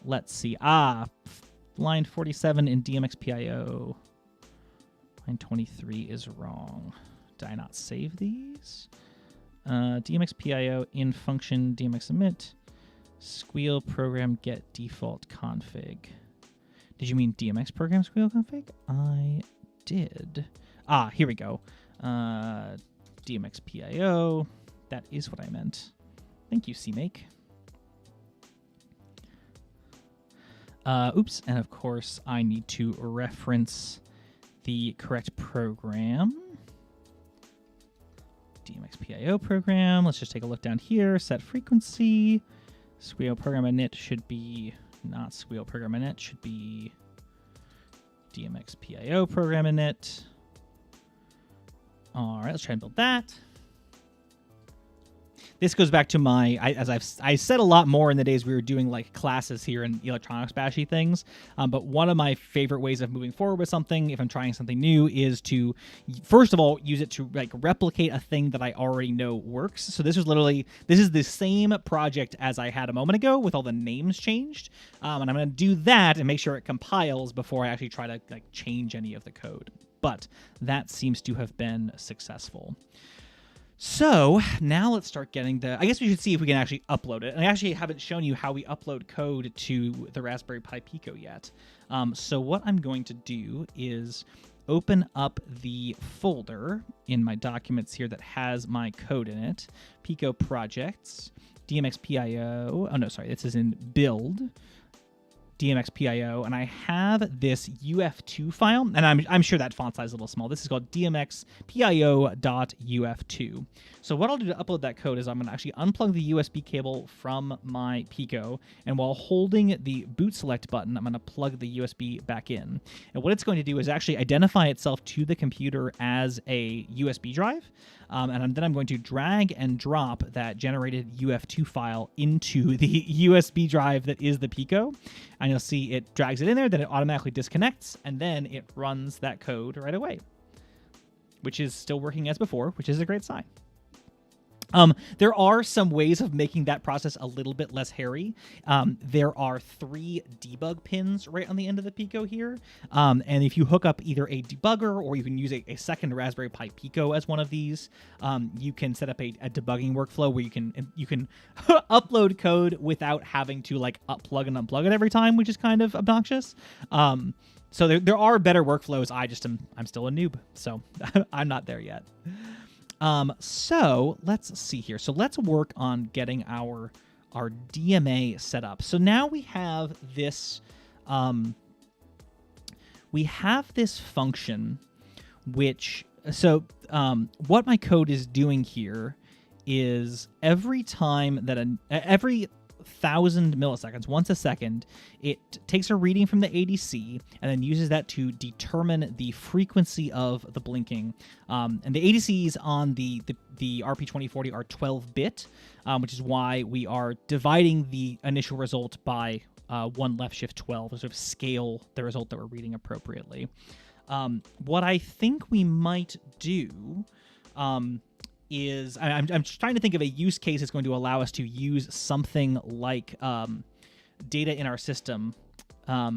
Let's see. Line 47 in DMX PIO. Line 23 is wrong. Did I not save these? DMX PIO in function DMX emit. Squeal program get default config. Did you mean DMX program squeal config? I did. Here we go. DMX PIO. That is what I meant. Thank you, CMake. Oops, and of course I need to reference the correct program. DMX PIO program. Let's just take a look down here. Set frequency. Squeal program init should be not squeal program init. Should be DMX PIO program init. All right, let's try and build that. This goes back to my, I said a lot more in the days we were doing like classes here in electronics bashy things. But one of my favorite ways of moving forward with something, if I'm trying something new, is to, first of all, use it to like replicate a thing that I already know works. So this is the same project as I had a moment ago with all the names changed. And I'm going to do that and make sure it compiles before I actually try to like change any of the code. But that seems to have been successful. So now let's start getting I guess we should see if we can actually upload it. And I actually haven't shown you how we upload code to the Raspberry Pi Pico yet. So what I'm going to do is open up the folder in my documents here that has my code in it. Pico projects, DMX PIO. Oh no, sorry, this is in build. DMX PIO, and I have this UF2 file, and I'm sure that font size is a little small. This is called DMX PIO.uf2. So what I'll do to upload that code is I'm going to actually unplug the USB cable from my Pico, and while holding the boot select button, I'm going to plug the USB back in. And what it's going to do is actually identify itself to the computer as a USB drive, and then I'm going to drag and drop that generated UF2 file into the USB drive that is the Pico. And you'll see it drags it in there, then it automatically disconnects, and then it runs that code right away, which is still working as before, which is a great sign. There are some ways of making that process a little bit less hairy. There are 3 debug pins right on the end of the Pico here. And if you hook up either a debugger or you can use a second Raspberry Pi Pico as one of these, you can set up a debugging workflow where you can upload code without having to like plug and unplug it every time, which is kind of obnoxious. So there are better workflows. I'm still a noob, so I'm not there yet. So let's see here. So let's work on getting our DMA set up. So now we have this function, which, what my code is doing here is every time that every 1,000 milliseconds, once a second, it takes a reading from the ADC and then uses that to determine the frequency of the blinking. And the ADCs on the RP2040 are 12-bit, which is why we are dividing the initial result by 1 left shift 12 to sort of scale the result that we're reading appropriately. What I think we might do is I'm just trying to think of a use case that's going to allow us to use something like data in our system. Let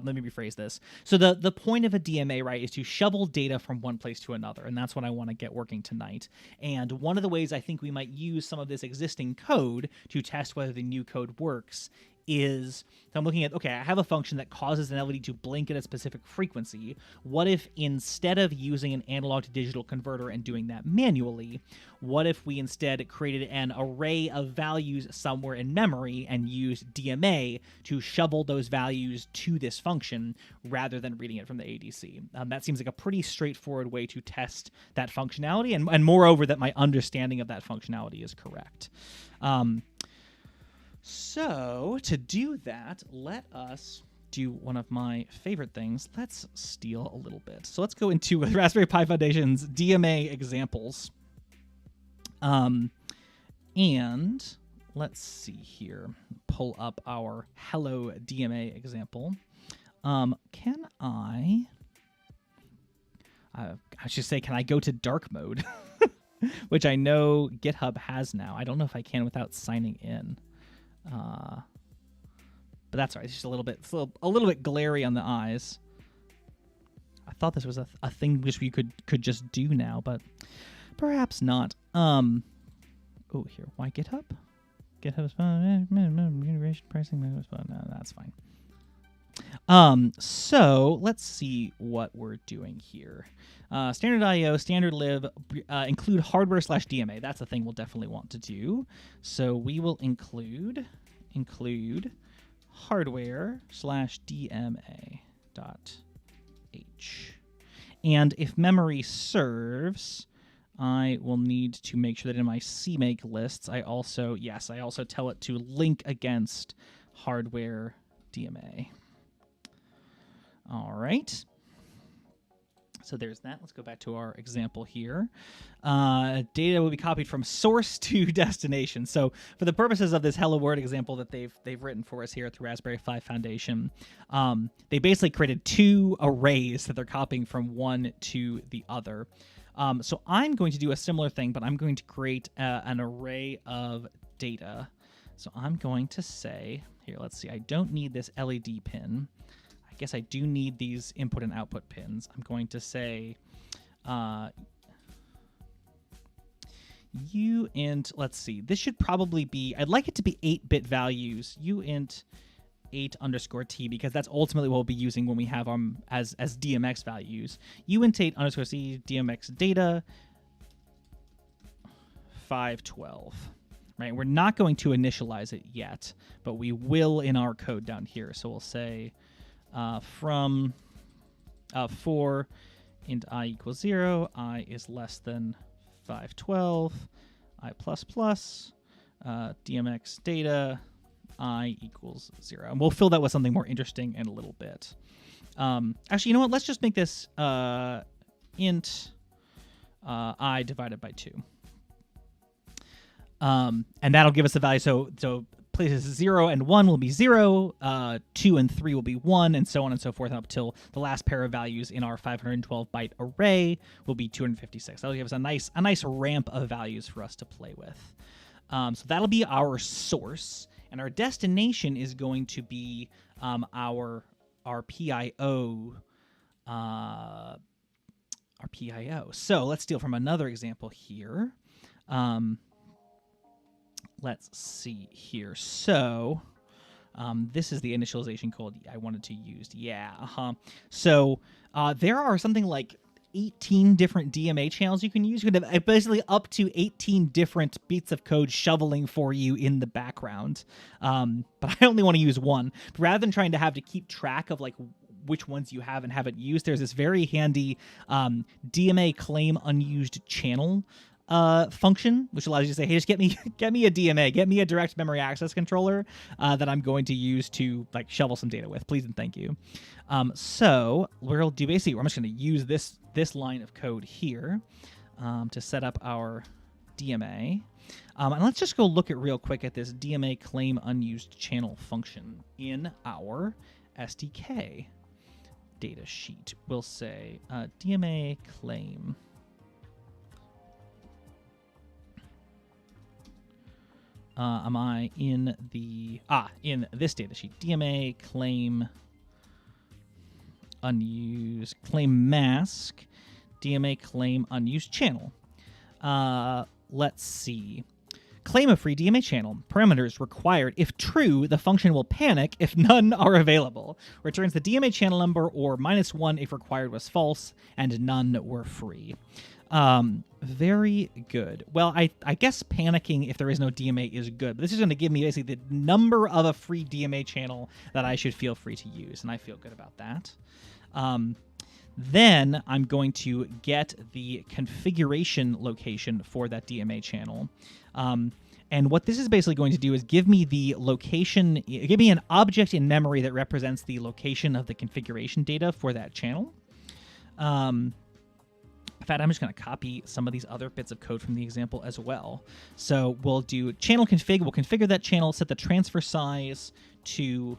me rephrase this. So the point of a DMA, right, is to shovel data from one place to another, and that's what I want to get working tonight. And one of the ways I think we might use some of this existing code to test whether the new code works is, so I'm looking at, okay, I have a function that causes an LED to blink at a specific frequency. What if instead of using an analog to digital converter and doing that manually, what if we instead created an array of values somewhere in memory and used DMA to shovel those values to this function rather than reading it from the ADC? That seems like a pretty straightforward way to test that functionality, and moreover, that my understanding of that functionality is correct. So to do that, let us do one of my favorite things. Let's steal a little bit. So let's go into Raspberry Pi Foundation's DMA examples. And let's see here. Pull up our Hello DMA example. Can I should say, can I go to dark mode? Which I know GitHub has now. I don't know if I can without signing in. But that's all right. It's just a little bit glary on the eyes. I thought this was a thing which we could just do now, but perhaps not. Oh, here. Why GitHub? GitHub's fine. Integration pricing. No, that's fine. So let's see what we're doing here. Standard IO, standard lib, include hardware/DMA. That's a thing we'll definitely want to do. So we will include hardware/DMA.h. And if memory serves, I will need to make sure that in my CMake lists, I also tell it to link against hardware DMA. All right. So there's that. Let's go back to our example here. Data will be copied from source to destination. So for the purposes of this Hello World example that they've written for us here at the Raspberry Pi Foundation, they basically created two arrays that they're copying from one to the other. So I'm going to do a similar thing, but I'm going to create an array of data. So I'm going to say, here, let's see, I don't need this LED pin. I guess I do need these input and output pins. I'm going to say uint, let's see, this should probably be, I'd like it to be 8-bit values, uint 8_t, because that's ultimately what we'll be using when we have as DMX values. Uint 8_c DMX data 512. Right, we're not going to initialize it yet, but we will in our code down here. So we'll say from for int I equals 0, I is less than 512, I plus plus, DMX data, I equals 0. And we'll fill that with something more interesting in a little bit. Actually, you know what? Let's just make this int I divided by 2. And that'll give us the value. So places 0 and 1 will be 0, 2 and 3 will be 1, and so on and so forth up till the last pair of values in our 512-byte array will be 256. That'll give us a nice ramp of values for us to play with. So that'll be our source, and our destination is going to be our PIO. Our PIO. So let's steal from another example here. Let's see here. So this is the initialization code I wanted to use. Yeah. So there are something like 18 different DMA channels you can use. You can have basically up to 18 different bits of code shoveling for you in the background. But I only want to use one. But rather than trying to have to keep track of like which ones you have and haven't used, there's this very handy DMA claim unused channel function, which allows you to say, hey, just get me a DMA, get me a direct memory access controller that I'm going to use to like shovel some data with, please and thank you. So we'll do basically, I'm just going to use this line of code here to set up our DMA. And let's just go look at real quick at this DMA claim unused channel function in our SDK. data sheet. We'll say DMA claim. Am I in the in this data sheet? DMA claim unused claim mask. DMA claim unused channel. Let's see. Claim a free DMA channel. Parameters required. If true, the function will panic if none are available. Returns the DMA channel number or -1 if required was false and none were free. Very good. Well, I guess panicking if there is no DMA is good. But this is going to give me basically the number of a free DMA channel that I should feel free to use, and I feel good about that. Then I'm going to get the configuration location for that DMA channel. And what this is basically going to do is give me the location, give me an object in memory that represents the location of the configuration data for that channel. In fact, I'm just going to copy some of these other bits of code from the example as well. So we'll do channel config. We'll configure that channel, set the transfer size to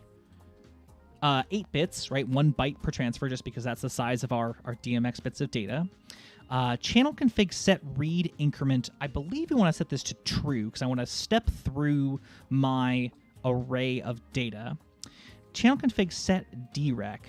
8 bits, right? 1 byte per transfer, just because that's the size of our DMX bits of data. Channel config set read increment. I believe we want to set this to true because I want to step through my array of data. Channel config set direc.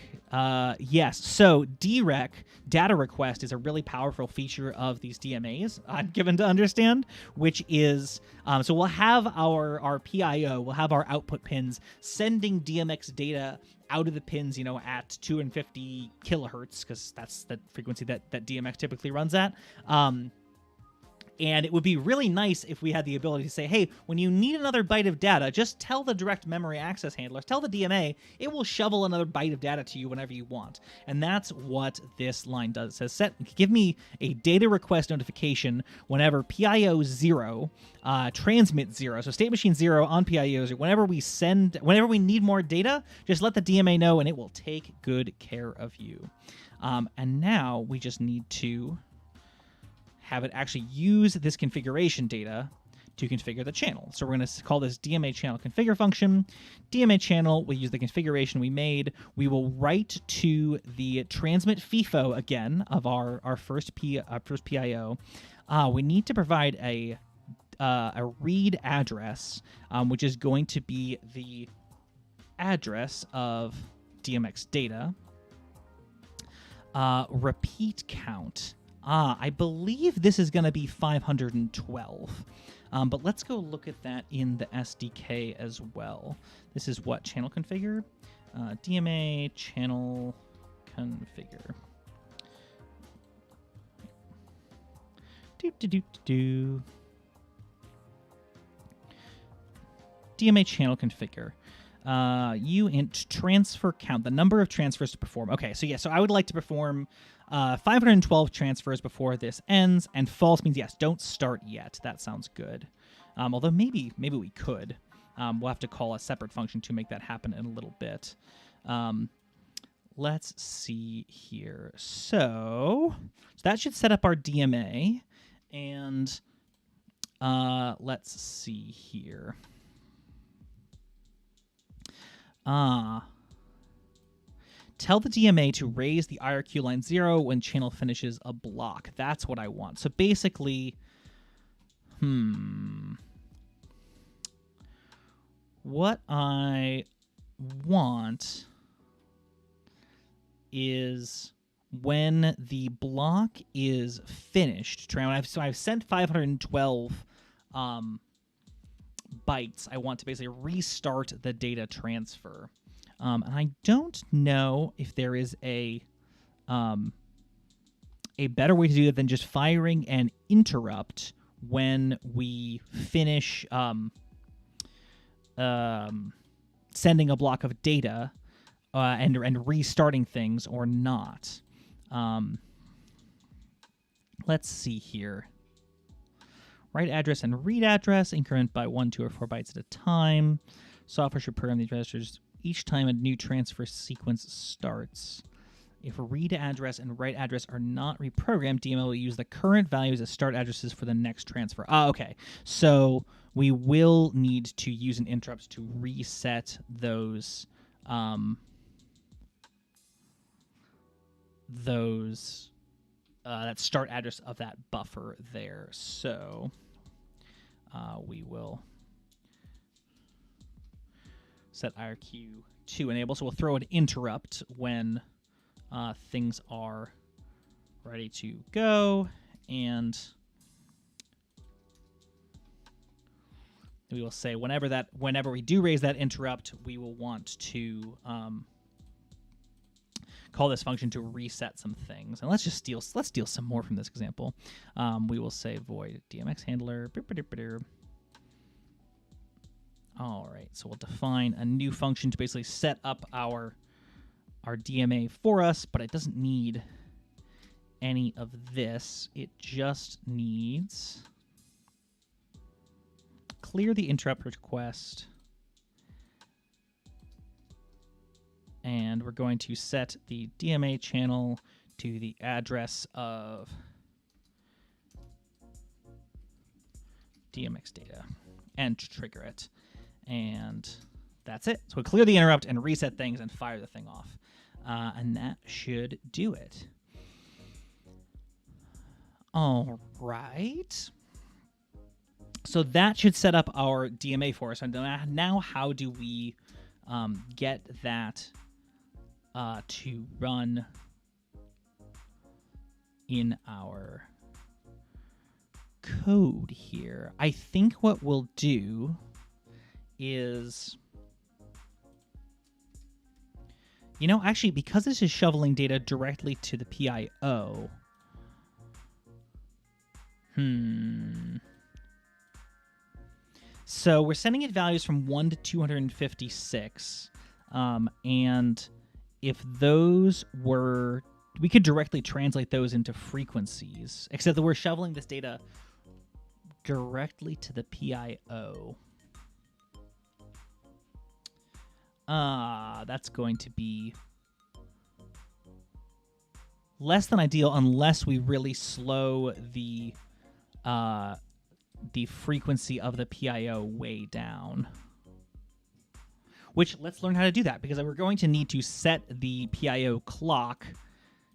Yes, so direc, data request, is a really powerful feature of these DMAs, I'm given to understand, which is, so we'll have our PIO, we'll have our output pins sending DMX data out of the pins, at 250 kilohertz, because that's the frequency that DMX typically runs at. And it would be really nice if we had the ability to say, hey, when you need another byte of data, just tell the direct memory access handlers, tell the DMA, it will shovel another byte of data to you whenever you want. And that's what this line does. It says, give me a data request notification whenever PIO 0, transmit 0, so state machine 0 on PIO 0, whenever we need more data, just let the DMA know and it will take good care of you. And now we just need to have it actually use this configuration data to configure the channel. So we're going to call this DMA channel configure function. DMA channel, we'll use the configuration we made. We will write to the transmit FIFO again of our first PIO. We need to provide a read address, which is going to be the address of DMX data. Repeat count. I believe this is going to be 512. But let's go look at that in the SDK as well. This is what? Channel configure? DMA channel configure. DMA channel configure. Uint transfer count, the number of transfers to perform. Okay, so yeah, so I would like to perform 512 transfers before this ends, and false means yes, don't start yet. That sounds good. Although maybe we could. We'll have to call a separate function to make that happen in a little bit. Let's see here. So that should set up our DMA, and let's see here. Tell the DMA to raise the IRQ line 0 when channel finishes a block. That's what I want. So basically, what I want is when the block is finished. So I've sent 512 bytes. I want to basically restart the data transfer. And I don't know if there is a better way to do that than just firing an interrupt when we finish sending a block of data and restarting things or not. Let's see here. Write address and read address, increment by 1, 2, or 4 bytes at a time. Software should program these registers each time a new transfer sequence starts. If read address and write address are not reprogrammed, DML will use the current values as start addresses for the next transfer. Okay. So we will need to use an interrupt to reset those those that start address of that buffer there. So we will set IRQ to enable. So we'll throw an interrupt when things are ready to go, and we will say whenever we do raise that interrupt, we will want to call this function to reset some things. And let's steal some more from this example. We will say void DMX handler. All right, so we'll define a new function to basically set up our DMA for us, but it doesn't need any of this. It just needs clear the interrupt request, and we're going to set the DMA channel to the address of DMX data and trigger it. And that's it. So we clear the interrupt and reset things and fire the thing off. And that should do it. All right. So that should set up our DMA for us. And now how do we get that to run in our code here? I think what we'll do is, actually, because this is shoveling data directly to the PIO, so we're sending it values from 1 to 256, and if those were, we could directly translate those into frequencies, except that we're shoveling this data directly to the PIO. That's going to be less than ideal unless we really slow the frequency of the PIO way down. Which, let's learn how to do that, because we're going to need to set the PIO clock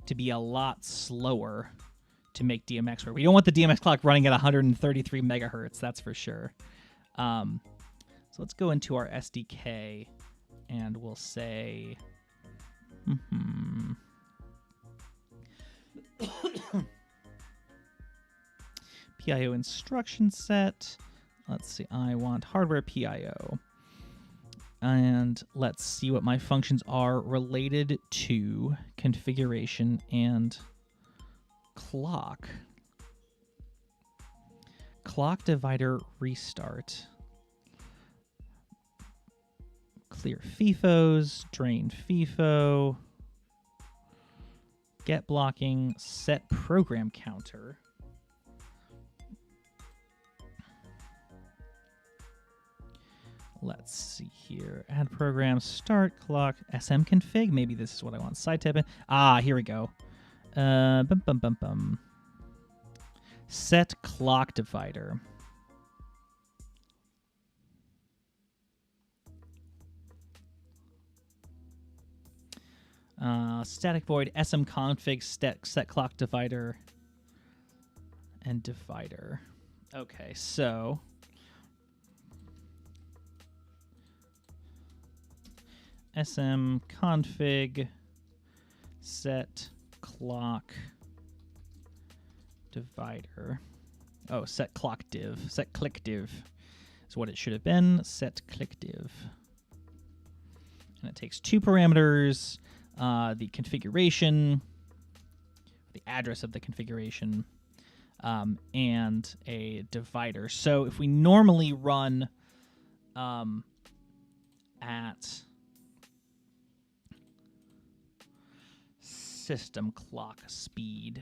to be a lot slower to make DMX work. We don't want the DMX clock running at 133 megahertz, that's for sure. So let's go into our SDK, and we'll say, PIO instruction set. Let's see, I want hardware PIO. And let's see what my functions are related to configuration and clock. Clock divider restart. Clear FIFOs, drain FIFO, get blocking, set program counter. Let's see here. Add program, start clock, SM config. Maybe this is what I want. Side tab. Here we go. Set clock divider. Static void SM config set clock divider and divider. Okay, so SM config set clock divider. Oh, set clock div. Set click div is what it should have been. Set click div. And it takes two parameters, the configuration, the address of the configuration, and a divider. So if we normally run at system clock speed,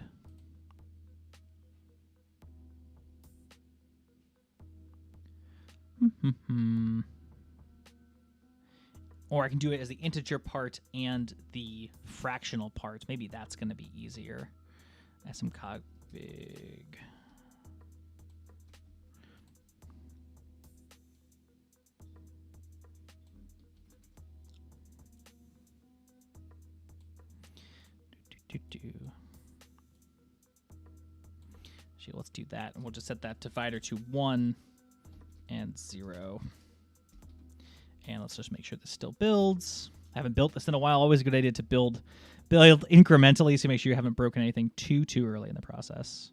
or I can do it as the integer part and the fractional part. Maybe that's going to be easier. smconfig. Actually, let's do that, and we'll just set that divider to 1 and 0. And let's just make sure this still builds. I haven't built this in a while. Always a good idea to build incrementally, so make sure you haven't broken anything too early in the process.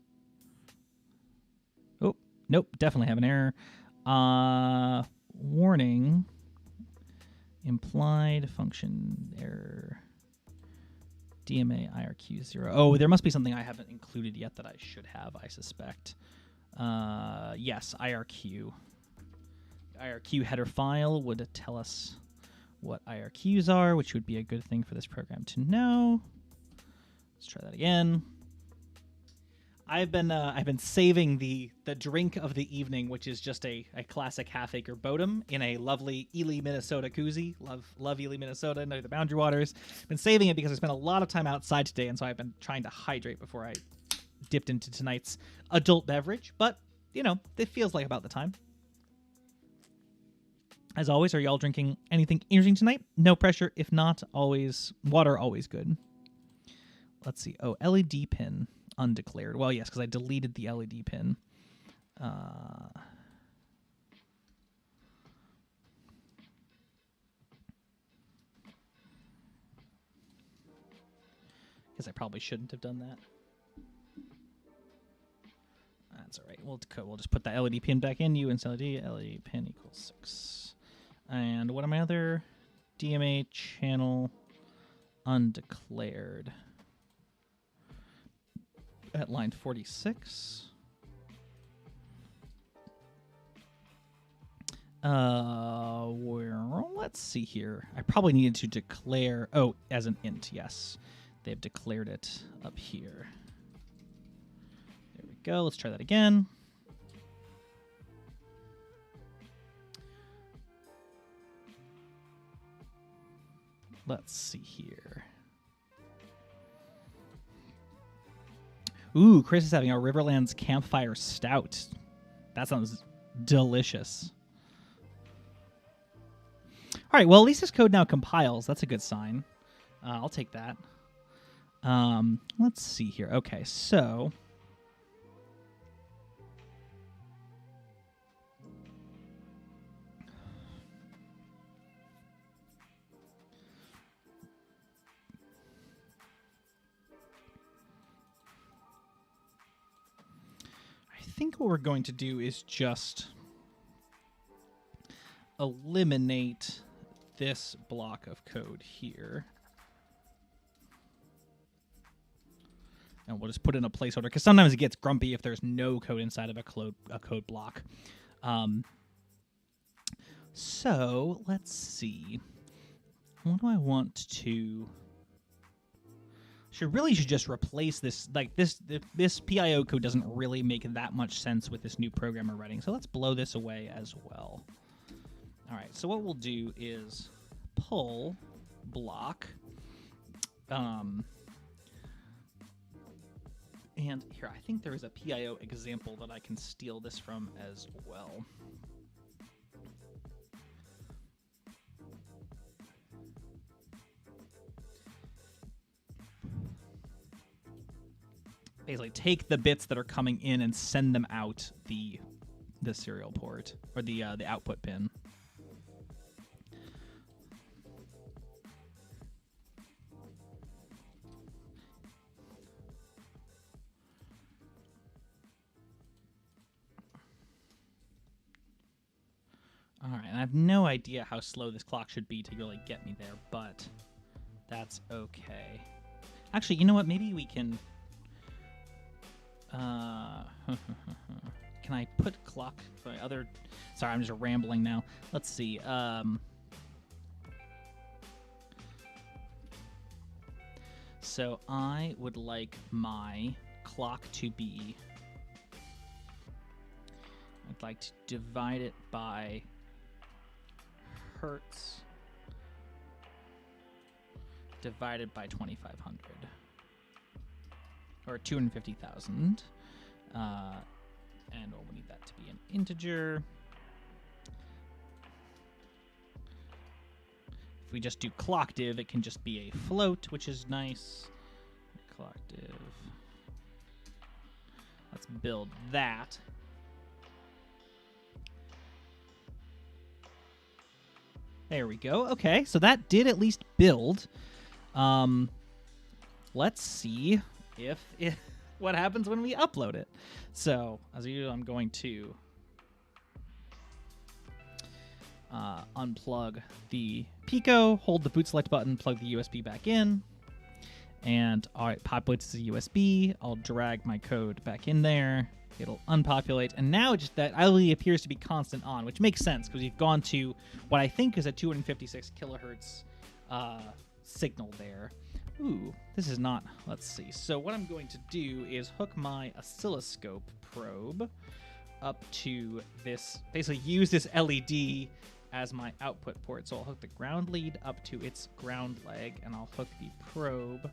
Oh, nope, definitely have an error. Warning. Implied function error. DMA IRQ 0. Oh, there must be something I haven't included yet that I should have, I suspect. Yes, IRQ. IRQ header file would tell us what IRQs are, which would be a good thing for this program to know. Let's try that again. I've been saving the drink of the evening, which is just a classic half-acre Bodum in a lovely Ely, Minnesota koozie. Love Ely, Minnesota, near the Boundary Waters. Been saving it because I spent a lot of time outside today, and so I've been trying to hydrate before I dipped into tonight's adult beverage. But, you know, it feels like about the time. As always, are y'all drinking anything interesting tonight? No pressure. If not, always water, always good. Let's see. Oh, LED pin. Undeclared. Well, yes, because I deleted the LED pin. Guess I probably shouldn't have done that. That's all right. We'll just put that LED pin back in. U and LED pin equals 6. And what are my other DMA channel undeclared? At line 46. Well, let's see here. I probably needed to declare... Oh, as an int, yes. They've declared it up here. There we go. Let's try that again. Let's see here. Ooh, Chris is having a Riverlands Campfire Stout. That sounds delicious. All right, well, at least this code now compiles. That's a good sign. I'll take that. Let's see here. Okay, so... I think what we're going to do is just eliminate this block of code here. And we'll just put in a placeholder, because sometimes it gets grumpy if there's no code inside of a code block. So let's see. What do I want to... Should just replace this. Like this PIO code doesn't really make that much sense with this new program we're writing. So let's blow this away as well. All right. So what we'll do is pull block. And here, I think there is a PIO example that I can steal this from as well. Basically take the bits that are coming in and send them out the serial port or the output pin. All right, and I have no idea how slow this clock should be to really get me there, but that's okay. Actually, you know what? Maybe we can... Can I put clock for other... Sorry, I'm just rambling now. Let's see. So I would like my clock to be... I'd like to divide it by hertz divided by 2,500. Or 250,000. And we'll need that to be an integer. If we just do clock div, it can just be a float, which is nice. clock div. Let's build that. There we go. Okay, so that did at least build. Let's see if what happens when we upload it. So, as usual, I'm going to unplug the Pico, hold the boot select button, plug the USB back in, and it populates as a USB. I'll drag my code back in there. It'll unpopulate, and now just that LED appears to be constant on, which makes sense because we've gone to what I think is a 256 kilohertz signal there. Ooh, this is not. Let's see. So what I'm going to do is hook my oscilloscope probe up to this. Basically, use this LED as my output port. So I'll hook the ground lead up to its ground leg, and I'll hook the probe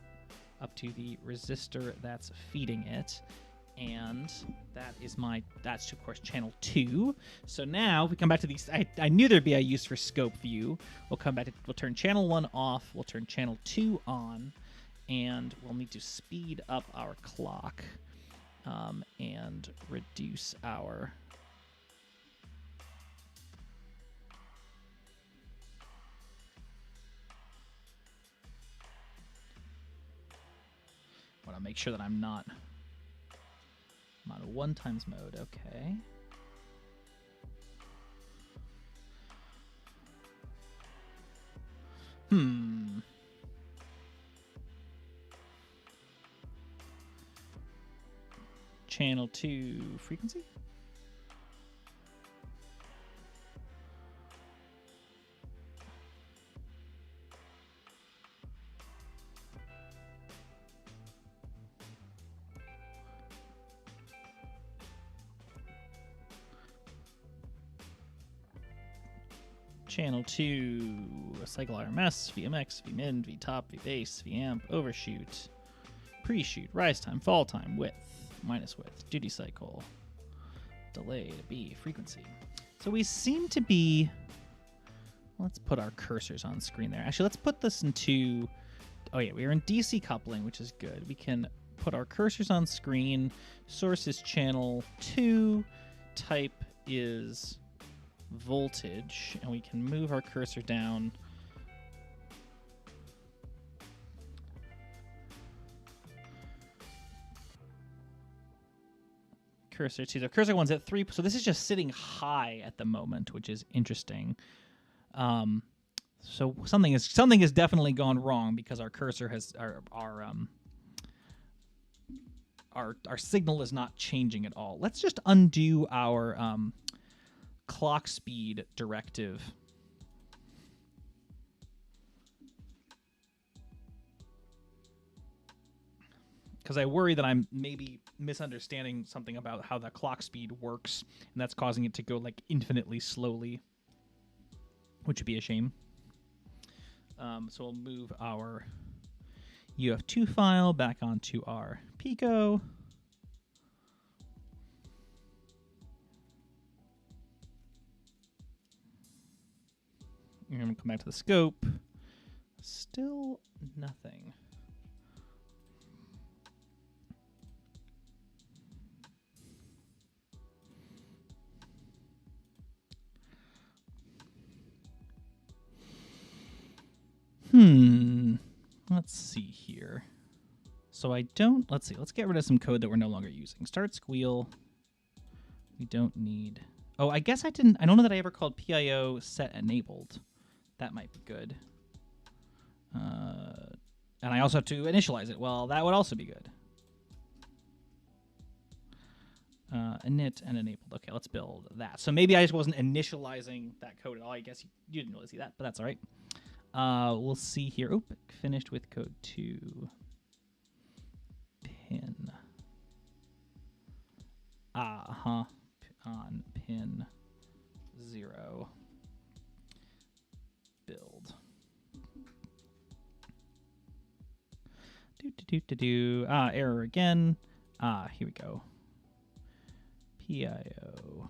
up to the resistor that's feeding it. And that's of course channel 2. So now if we come back to these, I knew there'd be a use for scope view. We'll turn channel 1 off, we'll turn channel 2 on, and we'll need to speed up our clock and reduce our I want to make sure that I'm on 1 times mode. Okay. Channel 2 frequency? Channel 2, cycle RMS, VMX, VMin, VTop, VBase, VAmp, overshoot, pre-shoot, rise time, fall time, width, minus width, duty cycle, delay to B, frequency. So we seem to be, let's put our cursors on screen there. Actually, let's put this into, oh yeah, we are in DC coupling, which is good. We can put our cursors on screen. Source is channel 2, type is voltage, and we can move our cursor down. Cursor 2. The cursor 1's at 3, so this is just sitting high at the moment, which is interesting. So something has definitely gone wrong because our cursor has our signal is not changing at all. Let's just undo our clock speed directive. Because I worry that I'm maybe misunderstanding something about how the clock speed works, and that's causing it to go like infinitely slowly, which would be a shame. So we'll move our UF2 file back onto our Pico. We're going to come back to the scope. Still nothing. Let's see here. So let's see, let's get rid of some code that we're no longer using. Start squeal. We don't need, I guess I don't know that I ever called PIO set enabled. That might be good. And I also have to initialize it. Well, that would also be good. Init and enabled. Okay, let's build that. So maybe I just wasn't initializing that code at all. I guess you didn't really see that, but that's all right. We'll see here. Oh, finished with code 2. Pin. On pin 0. Build. Error again. Here we go. PIO.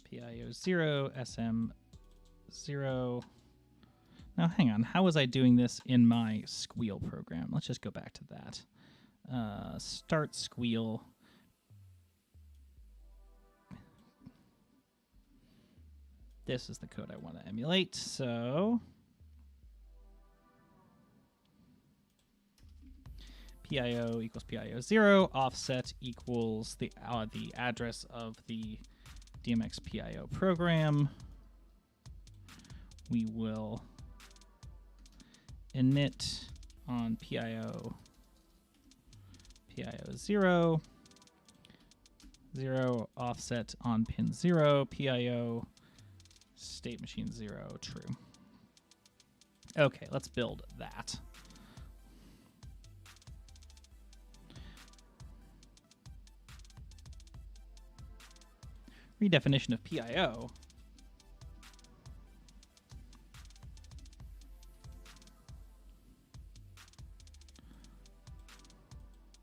PIO 0, SM 0. Now, hang on. How was I doing this in my squeal program? Let's just go back to that. Start squeal. This is the code I want to emulate. So PIO equals PIO 0. Offset equals the address of the DMX PIO program. We will init on PIO 0, 0, offset on pin 0, PIO state machine 0, true. Okay, let's build that. Redefinition of PIO.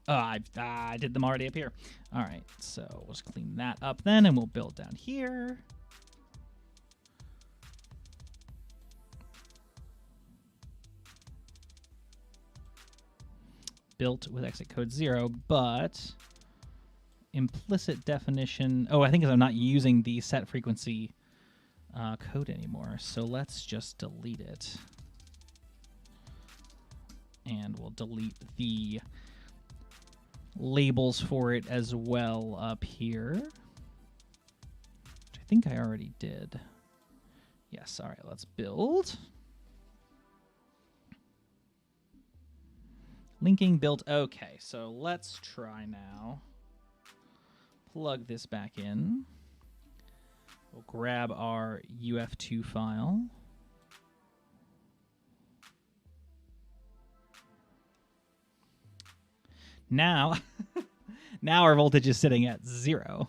I did them already up here. All right, so we'll just clean that up then, and we'll build down here. Built with exit code 0, but implicit definition. Oh, I think I'm not using the set frequency code anymore, so let's just delete it. And we'll delete the labels for it as well up here, which I think I already did. Yes, all right, let's build. Linking built. Okay, so let's try now. Plug this back in. We'll grab our UF2 file. Now, now our voltage is sitting at 0.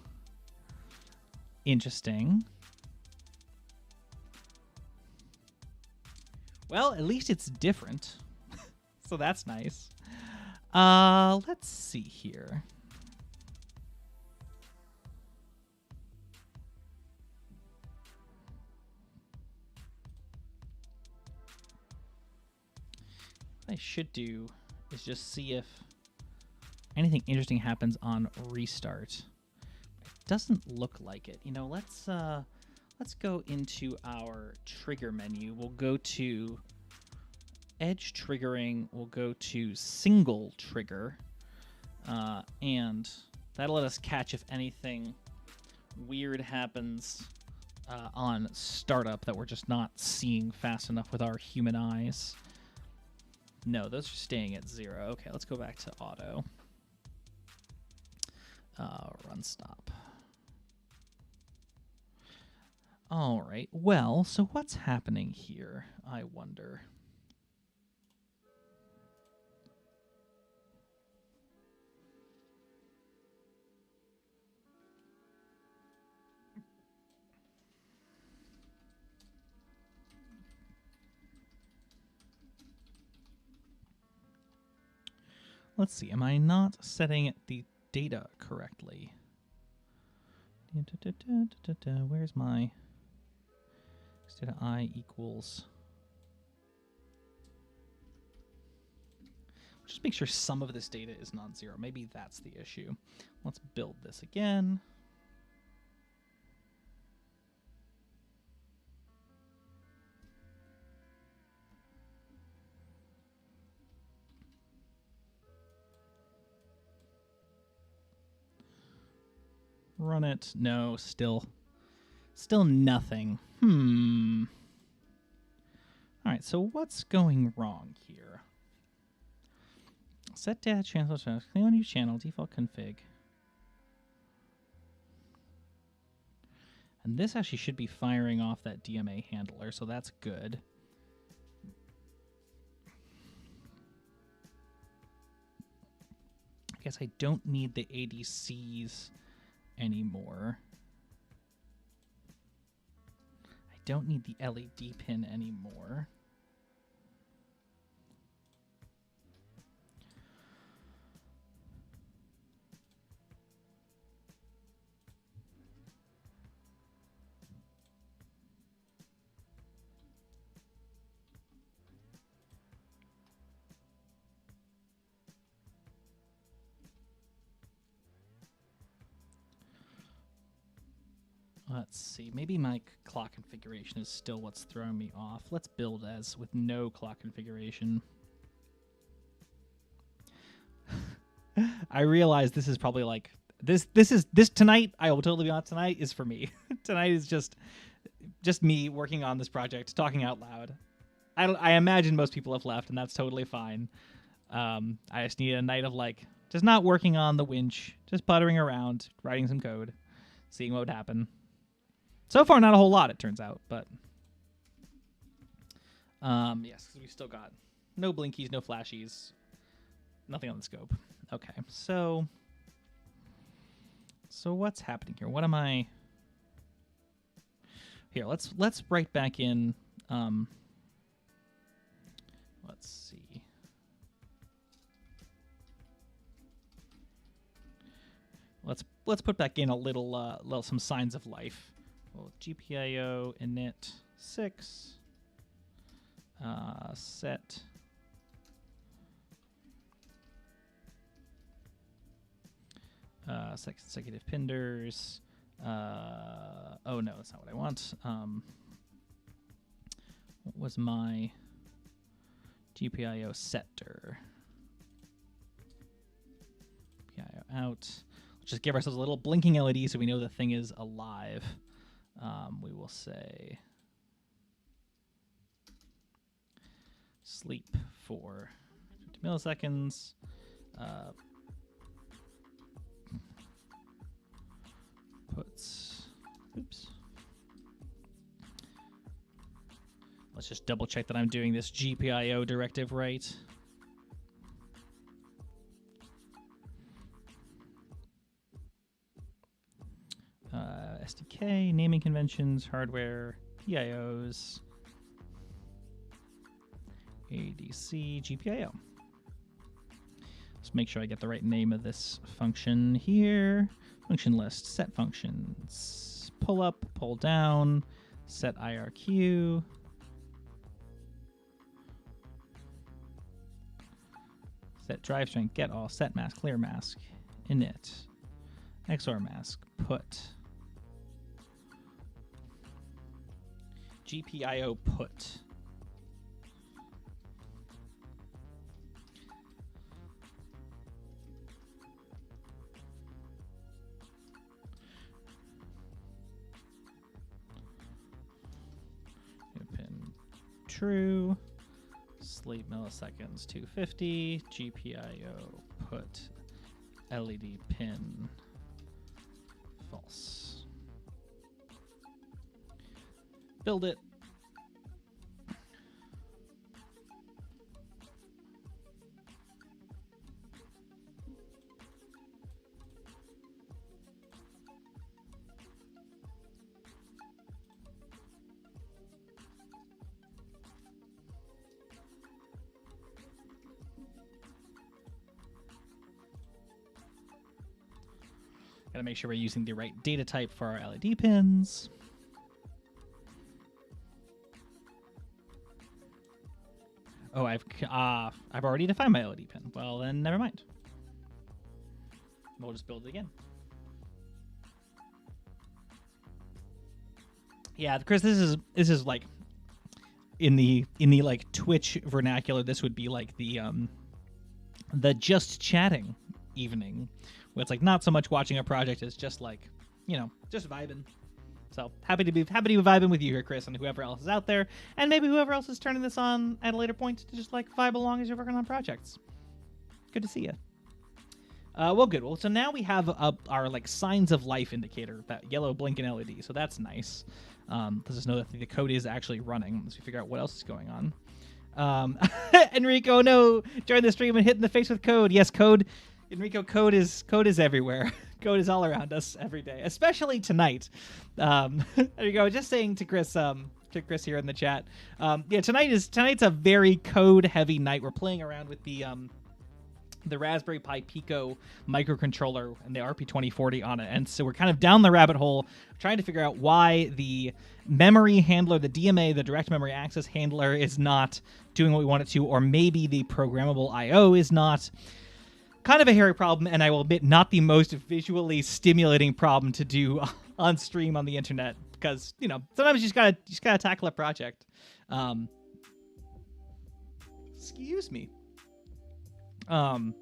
Interesting. Well, at least it's different. So that's nice. Let's see here. What I should do is just see if anything interesting happens on restart. It doesn't look like it. You know, let's go into our trigger menu. We'll go to edge triggering. We'll go to single trigger, and that'll let us catch if anything weird happens on startup that we're just not seeing fast enough with our human eyes. No, those are staying at 0. Okay, let's go back to auto. Run stop. All right, well, so what's happening here, I wonder? Let's see, am I not setting the data correctly? Where's my data I equals? Just make sure some of this data is not 0. Maybe that's the issue. Let's build this again. Run it. No, still nothing. All right, so what's going wrong here? Set data channel, clean on new channel, default config. And this actually should be firing off that DMA handler, so that's good. I guess I don't need the ADCs anymore. I don't need the LED pin anymore. Let's see. Maybe my clock configuration is still what's throwing me off. Let's build as with no clock configuration. I realize this is probably like this tonight. I will totally be honest. Tonight is for me. Tonight is just me working on this project, talking out loud. I imagine most people have left, and that's totally fine. I just need a night of like just not working on the winch, just puttering around, writing some code, seeing what would happen. So far, not a whole lot, it turns out, but yes, because we still got no blinkies, no flashies, nothing on the scope. Okay, so what's happening here? What am I? Here, let's write back in. Let's see. Let's put back in a little some signs of life. Well, GPIO init 6 set consecutive pinders. Oh no, that's not what I want. What was my GPIO setter? GPIO out. Let's just give ourselves a little blinking LED so we know the thing is alive. We will say sleep for 50 milliseconds. Oops. Let's just double check that I'm doing this GPIO directive right. SDK, naming conventions, hardware, PIOs, ADC, GPIO. Let's make sure I get the right name of this function here. Function list, set functions, pull up, pull down, set IRQ. Set drive strength, get all, set mask, clear mask, init, XOR mask, put. GPIO put. Pin true. Sleep milliseconds 250. GPIO put LED pin false. Build it. Gotta make sure we're using the right data type for our LED pins. Oh, I've already defined my LED pin. Well, then never mind. We'll just build it again. Yeah, Chris, this is like in the like Twitch vernacular. This would be like the just chatting evening, where it's like not so much watching a project as just like, you know, just vibing. So happy to be vibing with you here, Chris, and whoever else is out there, and maybe whoever else is turning this on at a later point to just like vibe along as you're working on projects. Good to see you. Well, good. Well, so now we have our like signs of life indicator, that yellow blinking LED. So that's nice. Lets us know that the code is actually running as we figure out what else is going on. Enrico, no, join the stream and hit in the face with code. Yes, code. Enrico, code is everywhere. Code is all around us every day, especially tonight. There you go. Just saying to Chris here in the chat. Yeah, tonight's a very code-heavy night. We're playing around with the Raspberry Pi Pico microcontroller and the RP2040 on it. And so we're kind of down the rabbit hole trying to figure out why the memory handler, the DMA, the direct memory access handler, is not doing what we want it to, or maybe the programmable I/O is not. Kind of a hairy problem, and I will admit not the most visually stimulating problem to do on stream on the internet, because, you know, sometimes you just gotta tackle a project. Excuse me. And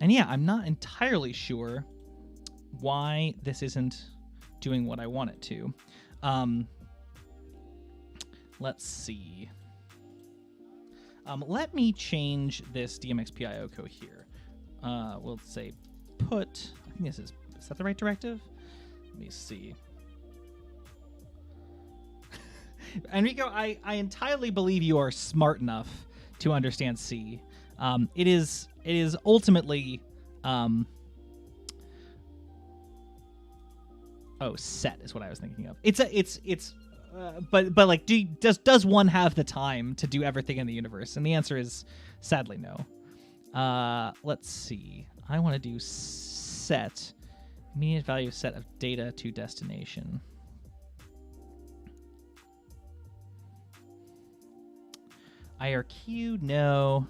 yeah, I'm not entirely sure why this isn't doing what I want it to. Let's see. Let me change this DMX PIO code here. We'll say put, I think is that the right directive? Let me see. Enrico, I entirely believe you are smart enough to understand C. It is ultimately set is what I was thinking of. But like, does one have the time to do everything in the universe? And the answer is sadly no. Let's see. I want to do set immediate value set of data to destination. IRQ, no.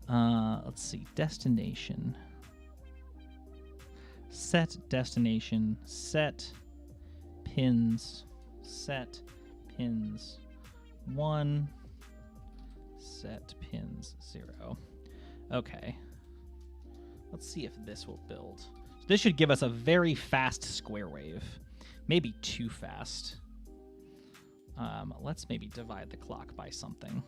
Let's see. Destination. Set destination. Set pins. Set pins 1. Set pins 0. Okay. Let's see if this will build. This should give us a very fast square wave. Maybe too fast. Let's maybe divide the clock by something.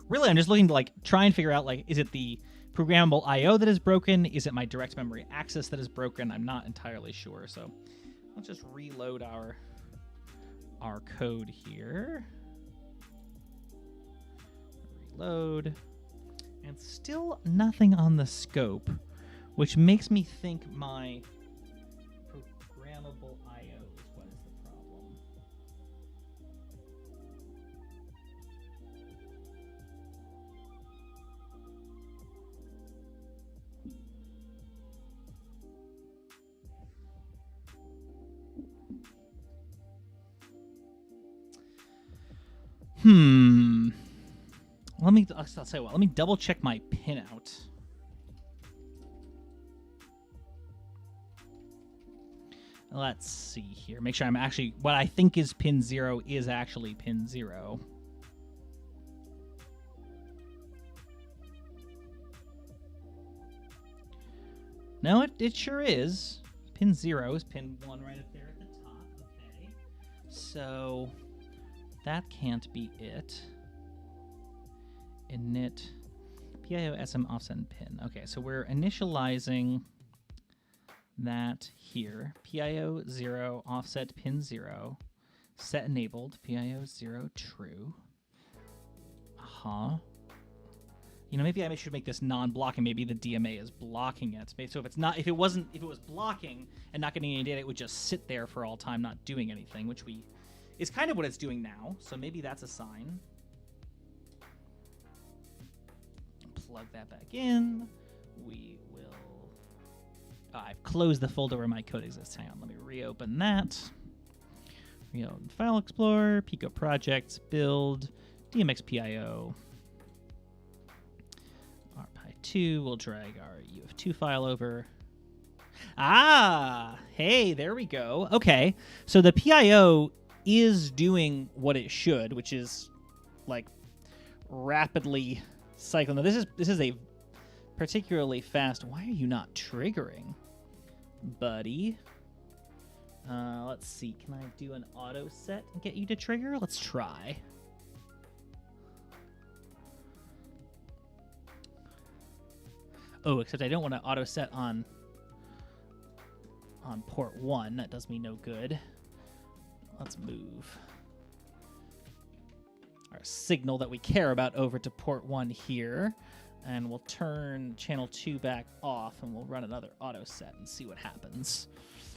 Really, I'm just looking to like try and figure out, like, is it the programmable I/O that is broken? Is it my direct memory access that is broken? I'm not entirely sure. So let's just reload our code here. Reload. And still nothing on the scope, which makes me think my programmable I/O is what is the problem. I'll tell you what, let me double check my pinout. Let's see here. Make sure I'm actually, what I think is pin 0 is actually pin 0. No, it sure is. Pin 0 is pin 1 right up there at the top. Okay. So that can't be it. Init PIO SM offset and pin. Okay, so we're initializing that here. PIO 0 offset pin 0. Set enabled. PIO 0 true. You know, maybe I should make this non-blocking. Maybe the DMA is blocking it. So if it was blocking and not getting any data, it would just sit there for all time, not doing anything, which is kind of what it's doing now. So maybe that's a sign. Plug that back in. We will. I've closed the folder where my code exists. Hang on, let me reopen that. Reopen File Explorer, Pico Projects, Build, DMX PIO. RPi2, we'll drag our UF2 file over. Hey, there we go. Okay, so the PIO is doing what it should, which is like rapidly cycling. Now, this is a particularly fast. Why are you not triggering, buddy? Let's see. Can I do an auto set and get you to trigger? Let's try. Oh, except I don't want to auto set on port 1. That does me no good. Let's move our signal that we care about over to port 1 here. And we'll turn channel 2 back off, and we'll run another auto set and see what happens.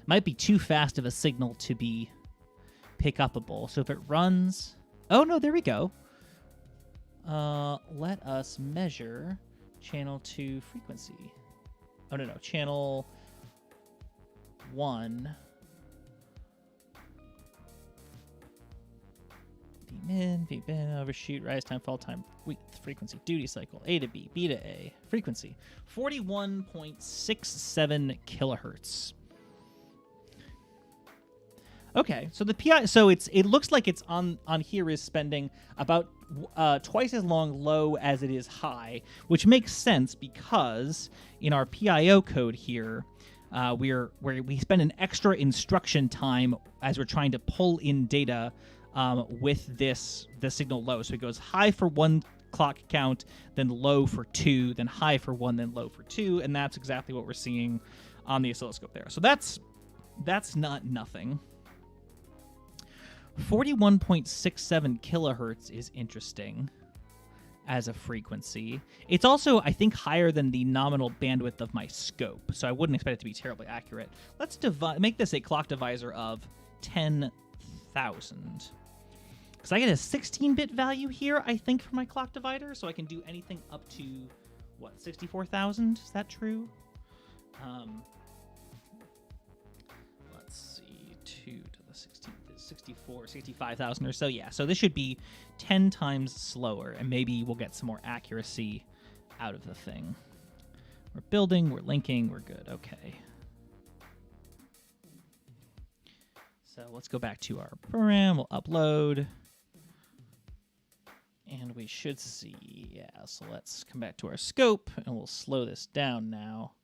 Might be too fast of a signal to be pick-upable. So if it runs... Oh, no, there we go. Let us measure channel 2 frequency. Oh, no, channel 1. Min, V bin, overshoot, rise time, fall time, frequency, duty cycle, A to B, B to A, frequency, 41.67 kilohertz. Okay, so the PI, so it looks like it's on here is spending about twice as long low as it is high, which makes sense because in our PIO code here, we spend an extra instruction time as we're trying to pull in data with the signal low. So it goes high for 1 clock count, then low for 2, then high for 1, then low for 2, and that's exactly what we're seeing on the oscilloscope there. So that's not nothing. 41.67 kilohertz is interesting as a frequency. It's also, I think, higher than the nominal bandwidth of my scope, so I wouldn't expect it to be terribly accurate. Let's make this a clock divisor of 10,000. Because I get a 16-bit value here, I think, for my clock divider, so I can do anything up to, what, 64,000? Is that true? Let's see, 2 to the 16th is 64, 65,000 or so. Yeah, so this should be 10 times slower, and maybe we'll get some more accuracy out of the thing. We're building, we're linking, we're good. Okay. So let's go back to our program. We'll upload. And we should see, yeah, so let's come back to our scope, and we'll slow this down now.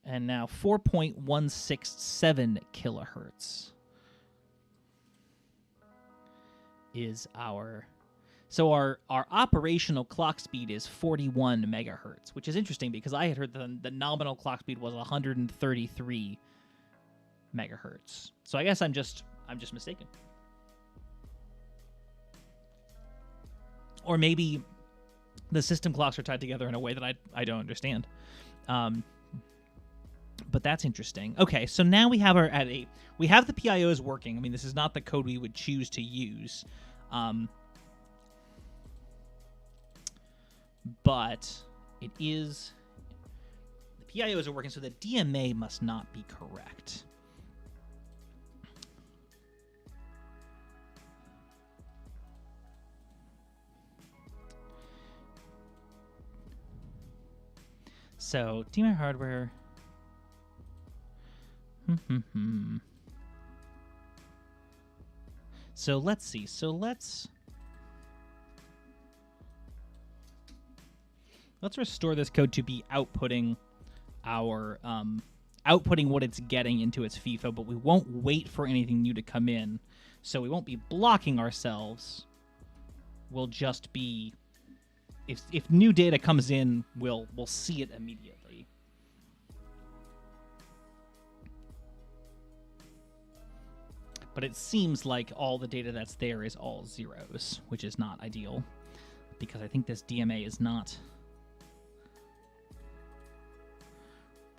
And now 4.167 kilohertz is our... So our operational clock speed is 41 megahertz, which is interesting because I had heard the nominal clock speed was 133 megahertz. So I guess I'm just mistaken. Or maybe the system clocks are tied together in a way that I don't understand. But that's interesting. Okay, so now we have we have the PIOs working. I mean, this is not the code we would choose to use. But it is... The PIOs are working, so the DMA must not be correct. So, DMA hardware. So let's see. So let's restore this code to be outputting our outputting what it's getting into its FIFO, but we won't wait for anything new to come in. So we won't be blocking ourselves. We'll just be... If new data comes in, we'll see it immediately. But it seems like all the data that's there is all zeros, which is not ideal, because I think this DMA is not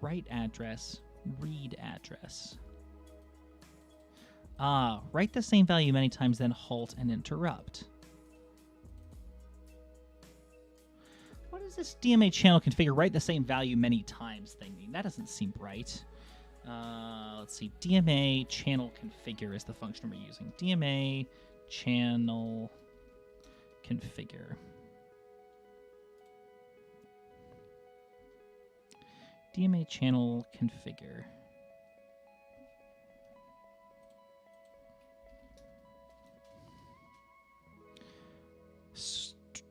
write address, read address. Write the same value many times, then halt and interrupt. What does this DMA channel configure write the same value many times thing mean? That doesn't seem right. Let's see. DMA channel configure is the function we're using. DMA channel configure. DMA channel configure.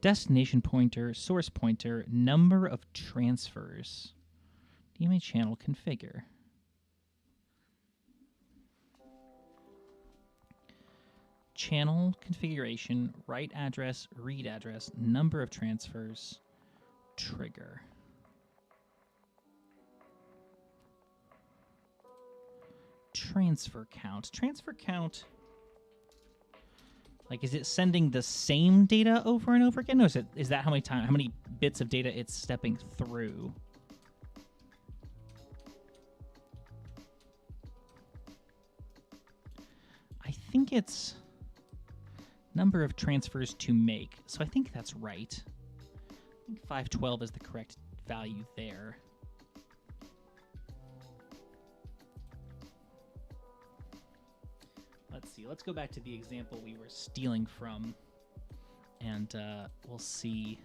Destination pointer, source pointer, number of transfers. DMA channel configure. Channel configuration, write address, read address, number of transfers, trigger. Transfer count. Transfer count. Like, is it sending the same data over and over again, or is that how many bits of data it's stepping through? I think it's number of transfers to make, so I think that's right. I think 512 is the correct value there. Let's see. Let's go back to the example we were stealing from, and we'll see.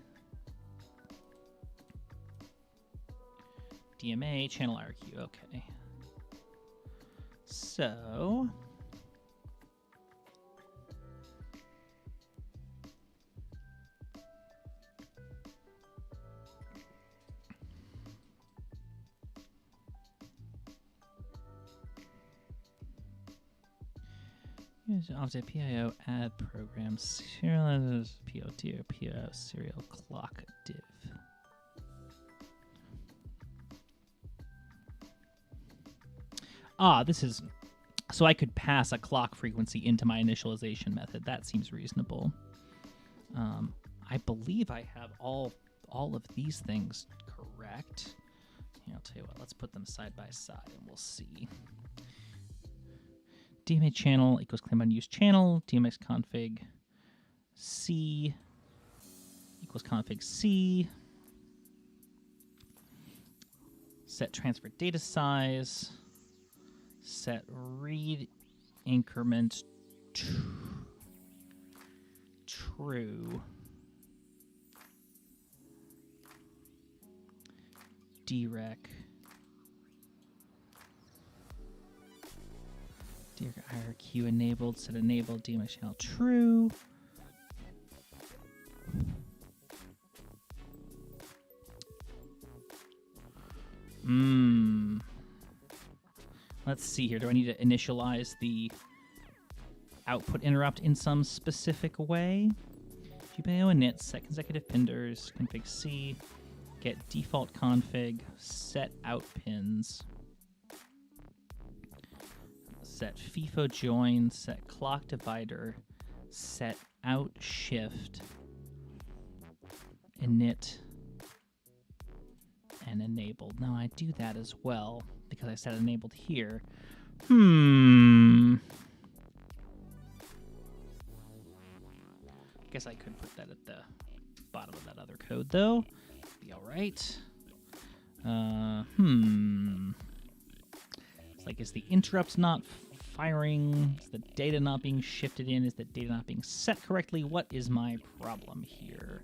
DMA, channel IRQ. Okay. So... use object PIO add program serializes POT or PO serial clock div. This is so I could pass a clock frequency into my initialization method. That seems reasonable. I believe I have all of these things correct. Here, I'll tell you what. Let's put them side by side, and we'll see. DMA channel equals claim unused channel. DMX config C equals config C. Set transfer data size. Set read increment true. Direc. IRQ enabled, set enabled, DMX channel true. Let's see here. Do I need to initialize the output interrupt in some specific way? GPIO init, set consecutive pinders, config C, get default config, set out pins. Set FIFO join, set clock divider, set out shift, init, and enabled. Now I do that as well because I set enabled here. Guess I could put that at the bottom of that other code though. Be all right. It's like, is the interrupt not firing? Is the data not being shifted in? Is the data not being set correctly? What is my problem here?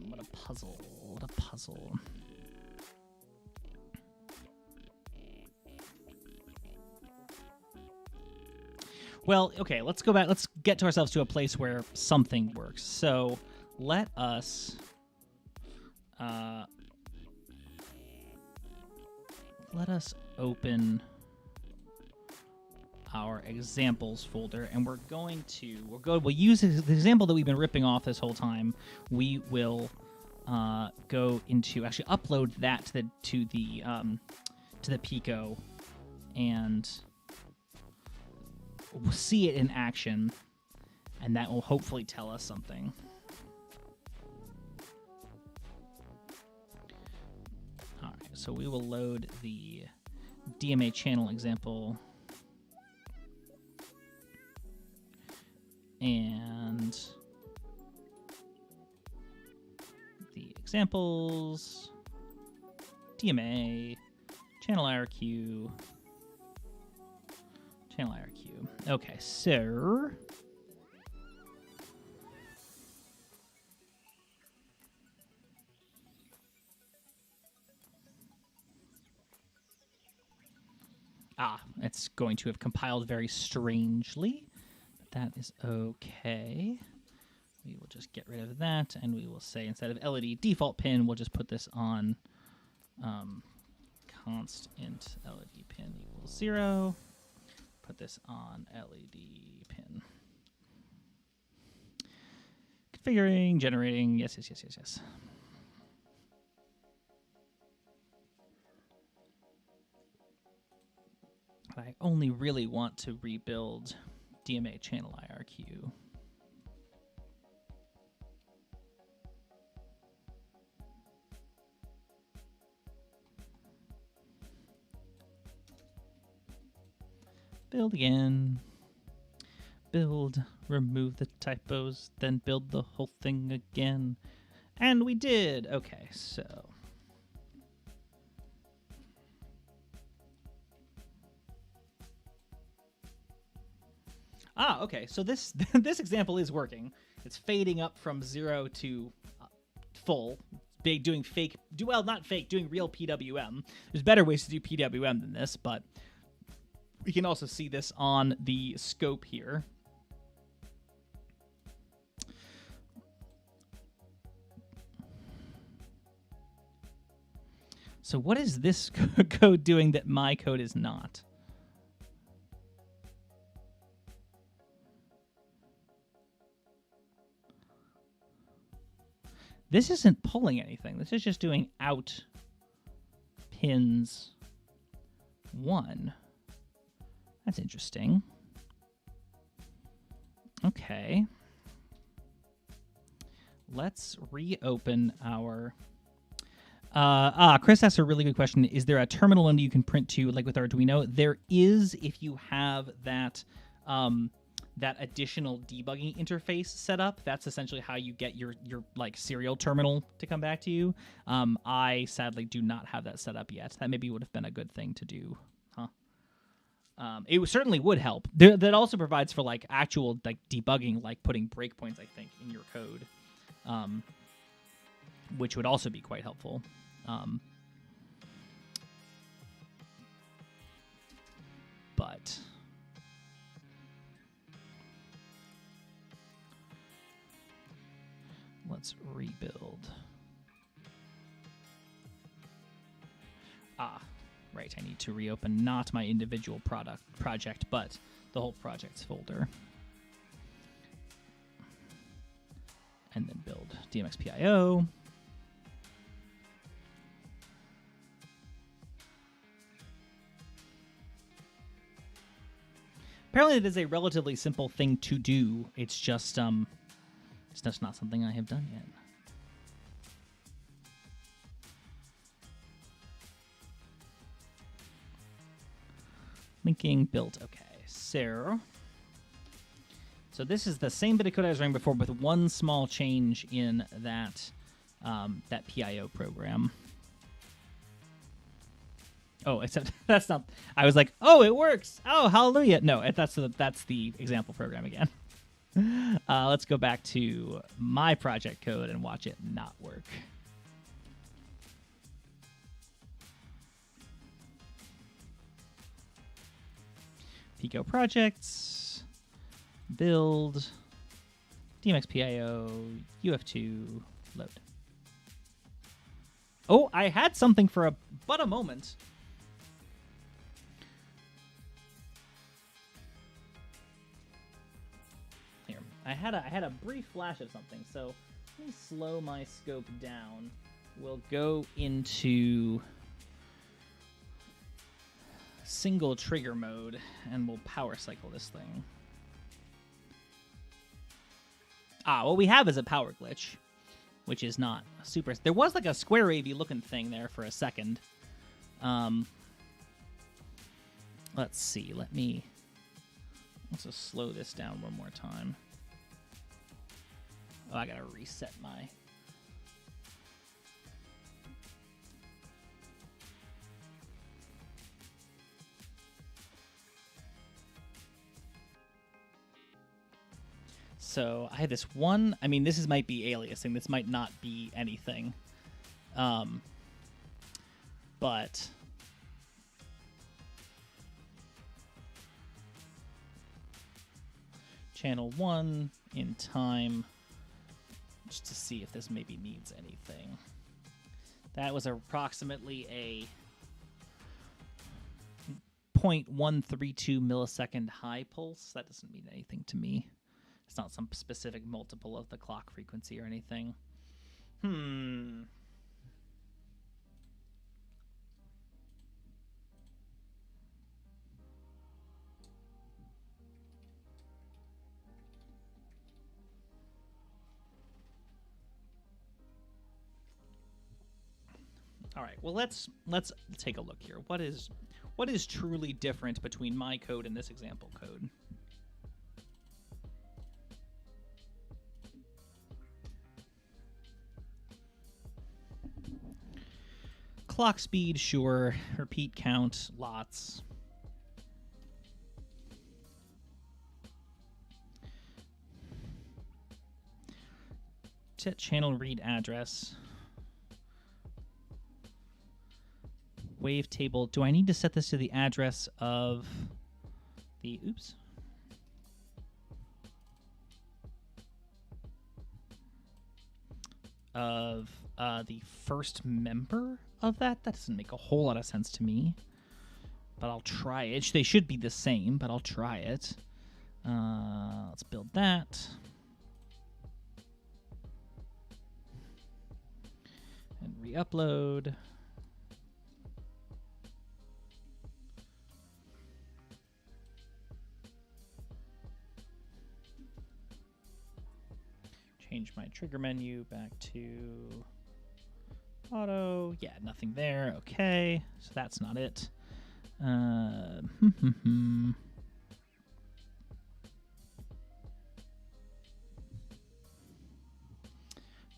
What a puzzle. What a puzzle. Well, okay, let's go back. Let's get to ourselves to a place where something works. So let us open our examples folder, and we'll use the example that we've been ripping off this whole time. We will go into actually upload that to the Pico, and we'll see it in action, and that will hopefully tell us something. All right, so we will load the DMA channel example, and the examples, DMA, channel IRQ, channel IRQ. Okay, so it's going to have compiled very strangely. That is okay. We will just get rid of that, and we will say instead of LED default pin, we'll just put this on const int LED pin equals 0. Put this on LED pin. Configuring, generating, yes. I I only really want to rebuild DMA channel IRQ. Build again. Build, remove the typos, then build the whole thing again. And we did. Okay, so. Okay. So this this example is working. It's fading up from 0 to full. Doing fake, well, not fake, doing real PWM. There's better ways to do PWM than this, but we can also see this on the scope here. So what is this code doing that my code is not? This isn't pulling anything. This is just doing out pins 1. That's interesting. Okay. Let's reopen our... Chris asks a really good question. Is there a terminal window you can print to, like with Arduino? There is, if you have that that additional debugging interface set up. That's essentially how you get your like serial terminal to come back to you. I sadly do not have that set up yet. That maybe would have been a good thing to do, huh? It certainly would help. That also provides for like actual like debugging, like putting breakpoints, I think, in your code, which would also be quite helpful. But let's rebuild. Right, I need to reopen not my individual project, but the whole projects folder. And then build DMX-PIO. Apparently it is a relatively simple thing to do. It's just not something I have done yet. Linking built. Okay, so this is the same bit of code I was running before with one small change in that that PIO program. Oh, except that's not. I was like, oh, it works. Oh, hallelujah. No, that's the example program again. Let's go back to my project code and watch it not work. Pico projects, build, DMX-PIO, UF2, load. Oh, I had something for but a moment. Here, I had a brief flash of something. So let me slow my scope down. We'll go into single trigger mode and we'll power cycle this thing. What we have is a power glitch, which is not super. There was like a square wavy looking thing there for a second. Let's see. Let's just slow this down one more time. Oh, I gotta reset my. So I had this one. I mean, this might be aliasing. This might not be anything. But channel 1 in time, just to see if this maybe needs anything. That was approximately a 0.132 millisecond high pulse. That doesn't mean anything to me. It's not some specific multiple of the clock frequency or anything. All right. Well, let's take a look here. What is truly different between my code and this example code? Clock speed, sure. Repeat count, lots. Set channel read address. Wave table. Do I need to set this to the address of the, oops. Of the first member of that? That doesn't make a whole lot of sense to me. But I'll try it. They should be the same, but I'll try it. Let's build that. And re-upload. Change my trigger menu back to auto. Yeah, nothing there. Okay, so that's not it.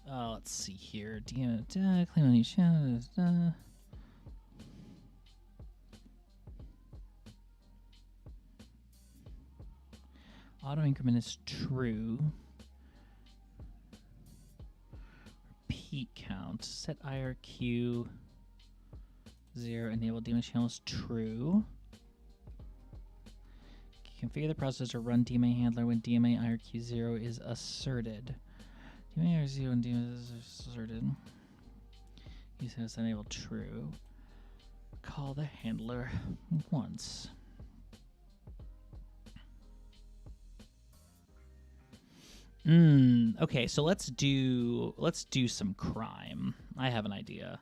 Let's see here. Claim on each auto increment is true. Repeat count. Set IRQ 0. Enable DMA channels true. Configure the processor run DMA handler when DMA IRQ 0 is asserted. DMA IRQ 0 and DMA is asserted. Use has enabled true. Call the handler once. Okay, so let's do some crime. I have an idea.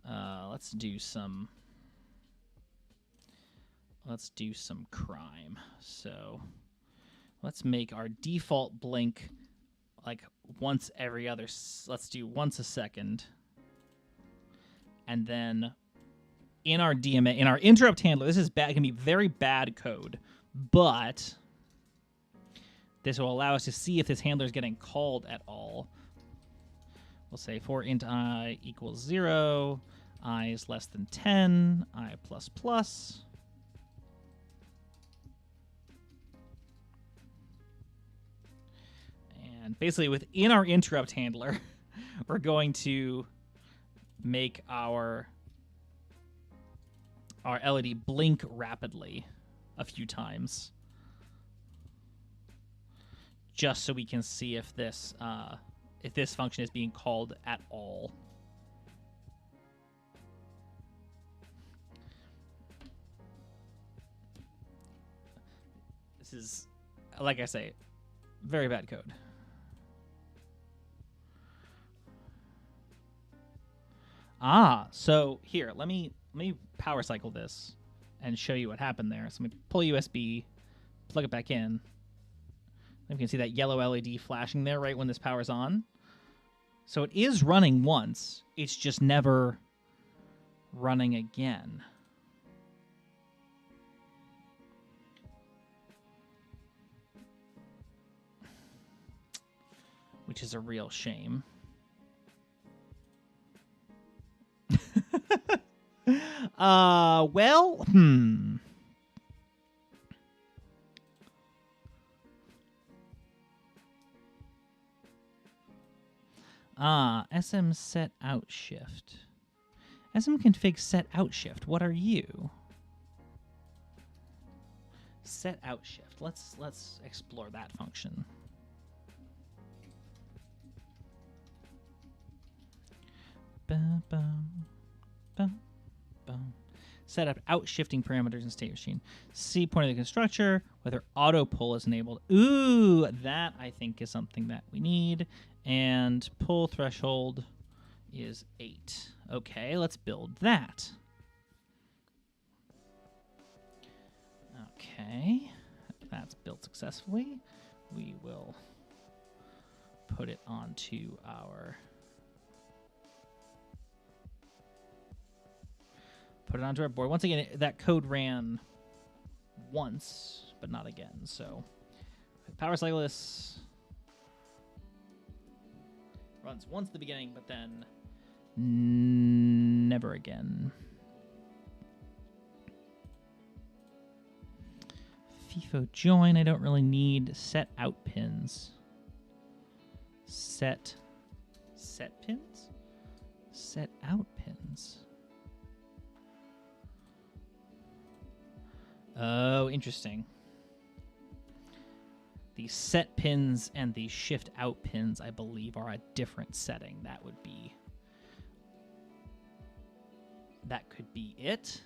Let's do some crime. So let's make our default blink like once every other. Let's do once a second, and then in our DMA, in our interrupt handler, this is bad. It can be very bad code, but this will allow us to see if this handler is getting called at all. We'll say for int I equals 0, I is less than 10, I plus plus. And basically within our interrupt handler, we're going to make our LED blink rapidly a few times, just so we can see if this function is being called at all. This is, like I say, very bad code. So here, let me power cycle this and show you what happened there. So let me pull USB, plug it back in. You can see that yellow LED flashing there right when this power's on. So it is running once. It's just never running again. Which is a real shame. Well, SM set out shift. SM config set out shift. What are you? Set out shift. Let's explore that function. Bum, bum, bum, bum. Set up out shifting parameters in state machine. See point of the constructor, whether auto pull is enabled. Ooh, that I think is something that we need. And pull threshold is 8. Okay, let's build that. Okay, that's built successfully. We will put it onto our Put it onto our board. Once again, that code ran once, but not again. So power cycle this runs once at the beginning, but then never again. FIFO join, I don't really need. Set out pins. Set pins? Set out pins. Oh, interesting. The set pins and the shift out pins, I believe, are a different setting. That could be it.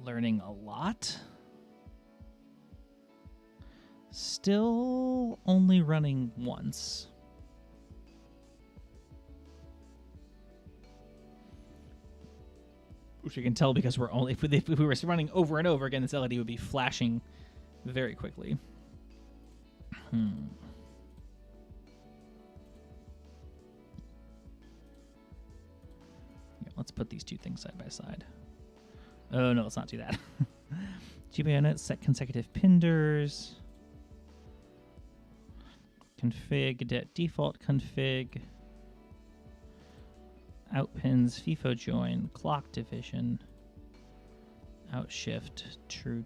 Learning a lot. Still only running once. Which you can tell because we're only if we were running over and over again, this LED would be flashing very quickly. Yeah, let's put these two things side by side. Oh no, let's not do that. GPIO set consecutive pinders. Config default config. Out pins, FIFO join, clock division. Out shift, true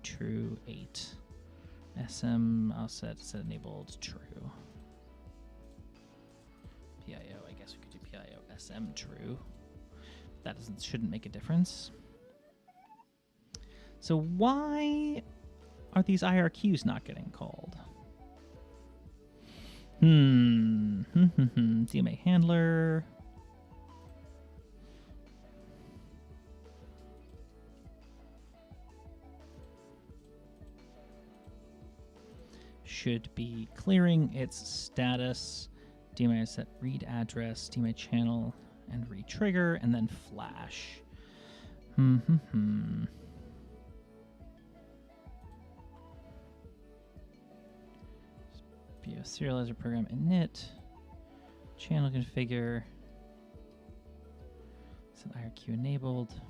8. SM, I'll set enabled, true. PIO, I guess we could do PIO SM true. That shouldn't make a difference. So why are these IRQs not getting called? DMA handler. Should be clearing its status. DMA set read address, DMA channel, and retrigger, and then flash. BIO serializer program init. Channel configure. Set IRQ enabled.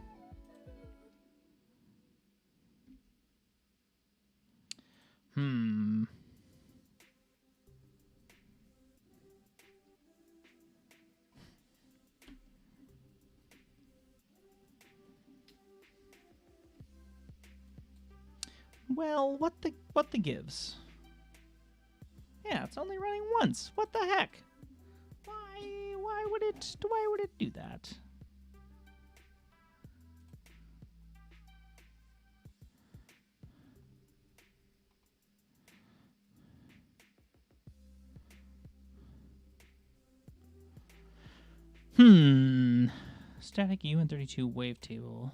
Well, what the gives? Yeah, it's only running once. What the heck? Why would it do that? Static UN32 wavetable.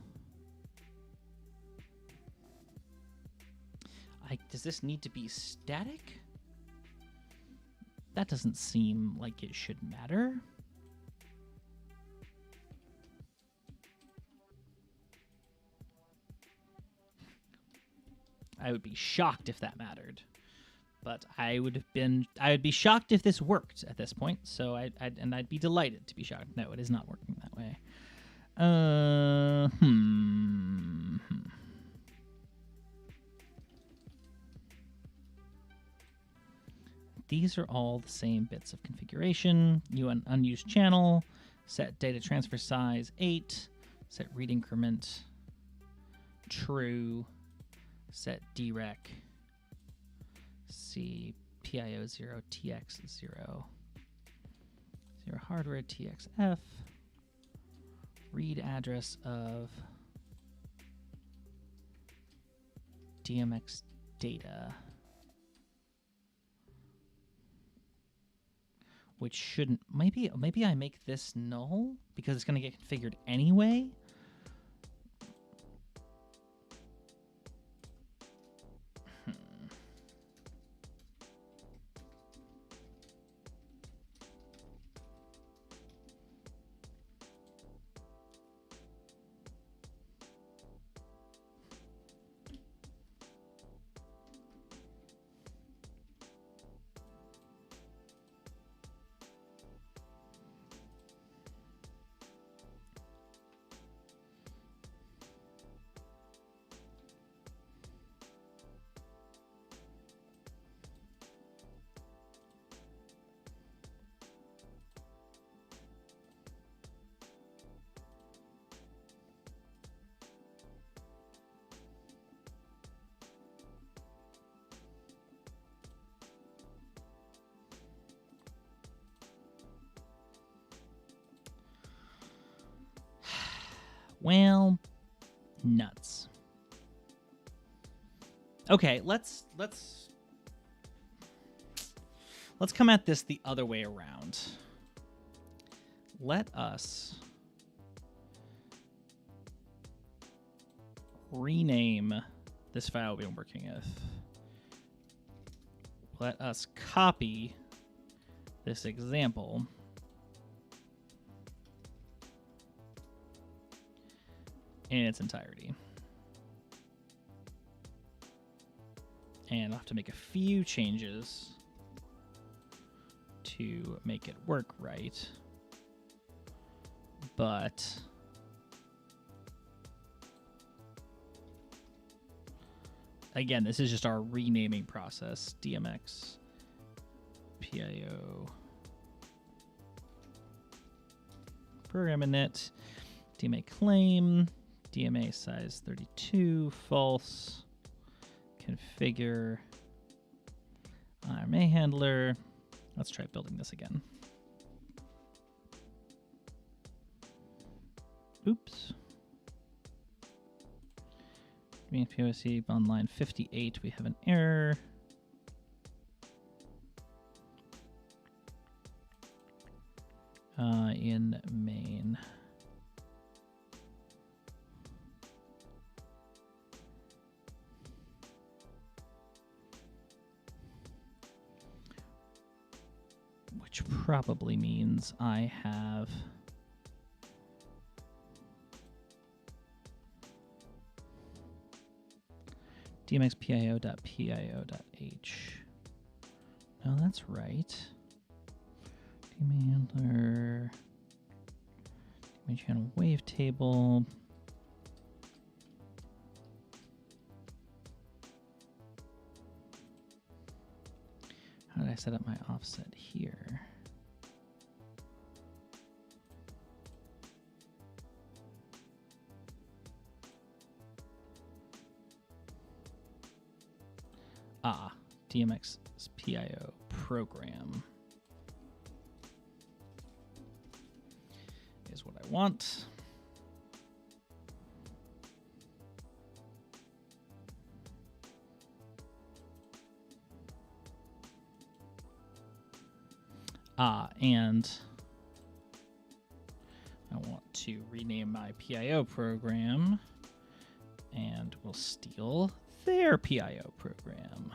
Does this need to be static? That doesn't seem like it should matter. I would be shocked if that mattered. But I would be shocked if this worked at this point. So I'd be delighted to be shocked. No, it is not working that way. These are all the same bits of configuration. Unused channel, set data transfer size 8, set read increment true, set derec, C PIO 0, TX 0, 0 hardware TXF, read address of DMX data. Which shouldn't, maybe I make this null because it's going to get configured anyway. Well, nuts. Okay, let's come at this the other way around. Let us rename this file we've been working with. Let us copy this example in its entirety. And I'll have to make a few changes to make it work right. But again, this is just our renaming process. DMX, PIO, program init, DMA claim, DMA size 32, false, configure, RMA handler. Let's try building this again. Oops. POC on line 58, we have an error. In main. Which probably means I have dmxpio.pio.h. No, that's right. DMA handler, DMA channel wavetable. How did I set up my offset here? DMX PIO program is what I want. And I want to rename my PIO program, and we'll steal their PIO program.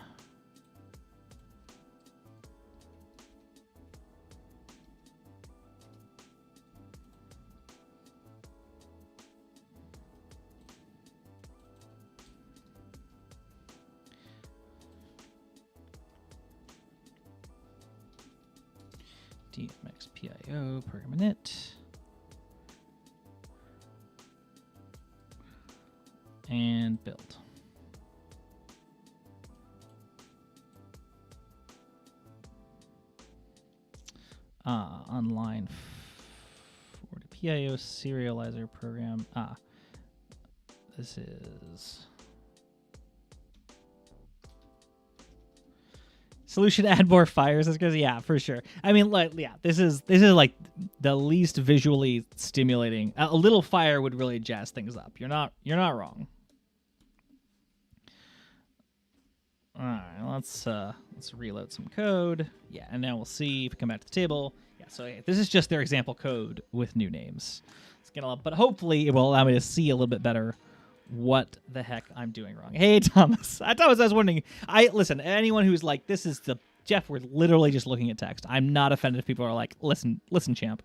DMX PIO program init. And build. On line 40, PIO serializer program. This is solution. Add more fires. That's because, yeah, for sure. I mean, like, yeah, this is like the least visually stimulating. A little fire would really jazz things up. You're not wrong. All right, let's reload some code. Yeah, and now we'll see if we come back to the table. Yeah, so this is just their example code with new names. It's gonna, but hopefully it will allow me to see a little bit better what the heck I'm doing wrong. Hey, Thomas. I was wondering. Listen. Anyone who's like, this is the Jeff, we're literally just looking at text. I'm not offended if people are like, listen, champ.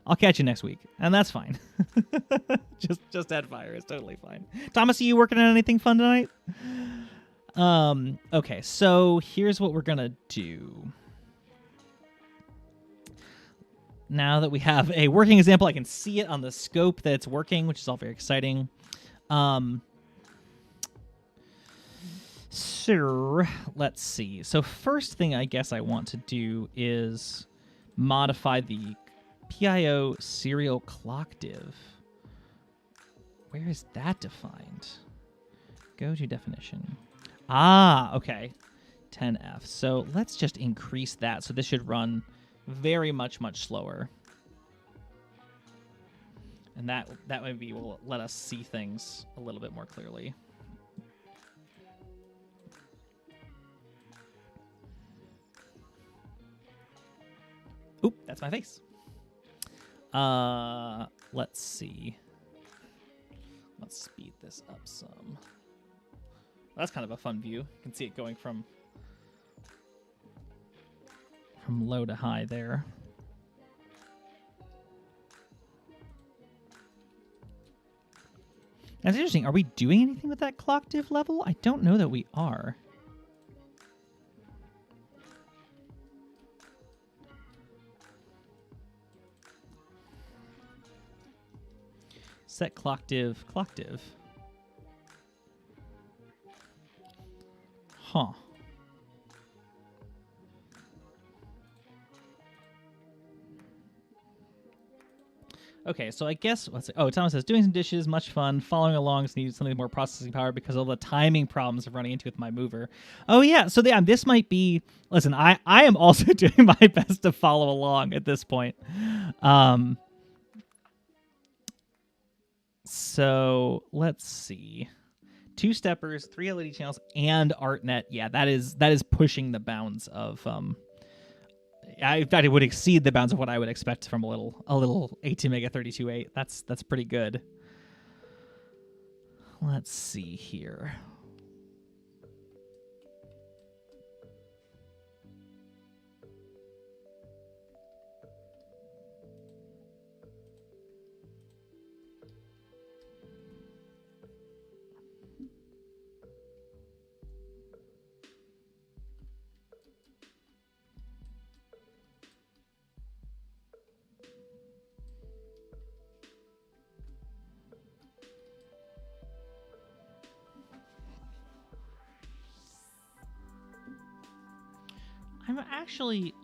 I'll catch you next week, and that's fine. just add fire. It's totally fine. Thomas, are you working on anything fun tonight? Okay, so here's what we're gonna do. Now that we have a working example, I can see it on the scope that it's working, which is all very exciting. So let's see. So first thing I guess I want to do is modify the PIO serial clock div. Where is that defined? Go to definition. Okay. 10F. So let's just increase that. So this should run very much slower. And that maybe will let us see things a little bit more clearly. Oop, that's my face. Let's see. Let's speed this up some. That's kind of a fun view. You can see it going from low to high there. That's interesting. Are we doing anything with that clock diff level? I don't know that we are. Set clock div, clock div. Huh. Okay, so I guess, let's see. Oh, Thomas says, doing some dishes, much fun. Following along, just needs something more processing power because of all the timing problems of running into with my mover. Oh, yeah, so yeah, this might be, listen, I am also doing my best to follow along at this point. So let's see. 2 steppers, 3 LED channels, and ArtNet. Yeah, that is pushing the bounds of I thought it would exceed the bounds of what I would expect from a little 18 mega 32.8. That's pretty good. Let's see here. I'm actually,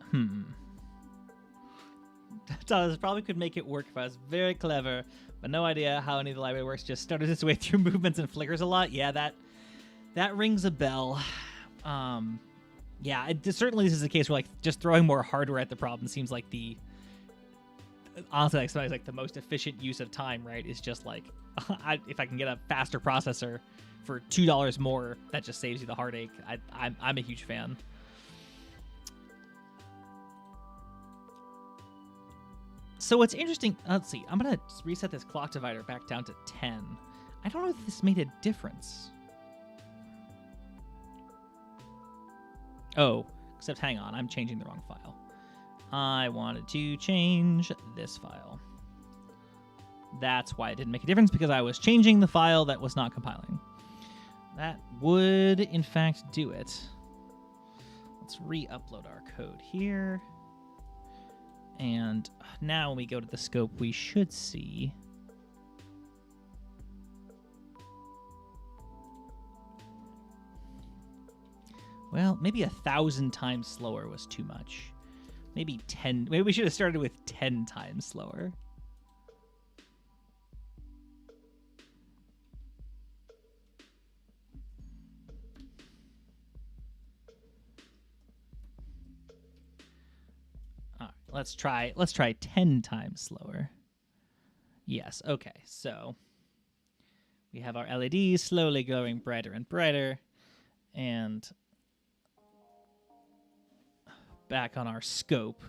Thomas probably could make it work if I was very clever, but no idea how any of the library works. Just started its way through movements and flickers a lot. Yeah, that rings a bell. Yeah, certainly this is a case where like just throwing more hardware at the problem seems like honestly, like the most efficient use of time, right? Is just like, if I can get a faster processor for $2 more, that just saves you the heartache. I'm a huge fan. So what's interesting, let's see, I'm going to reset this clock divider back down to 10. I don't know if this made a difference. Oh, except hang on, I'm changing the wrong file. I wanted to change this file. That's why it didn't make a difference, because I was changing the file that was not compiling. That would, in fact, do it. Let's re-upload our code here. And now when we go to the scope, we should see well, maybe 1,000 times slower was too much. Maybe 10. Maybe we should have started with 10 times slower. Let's try 10 times slower. Yes, okay. So we have our LEDs slowly going brighter and brighter. And back on our scope,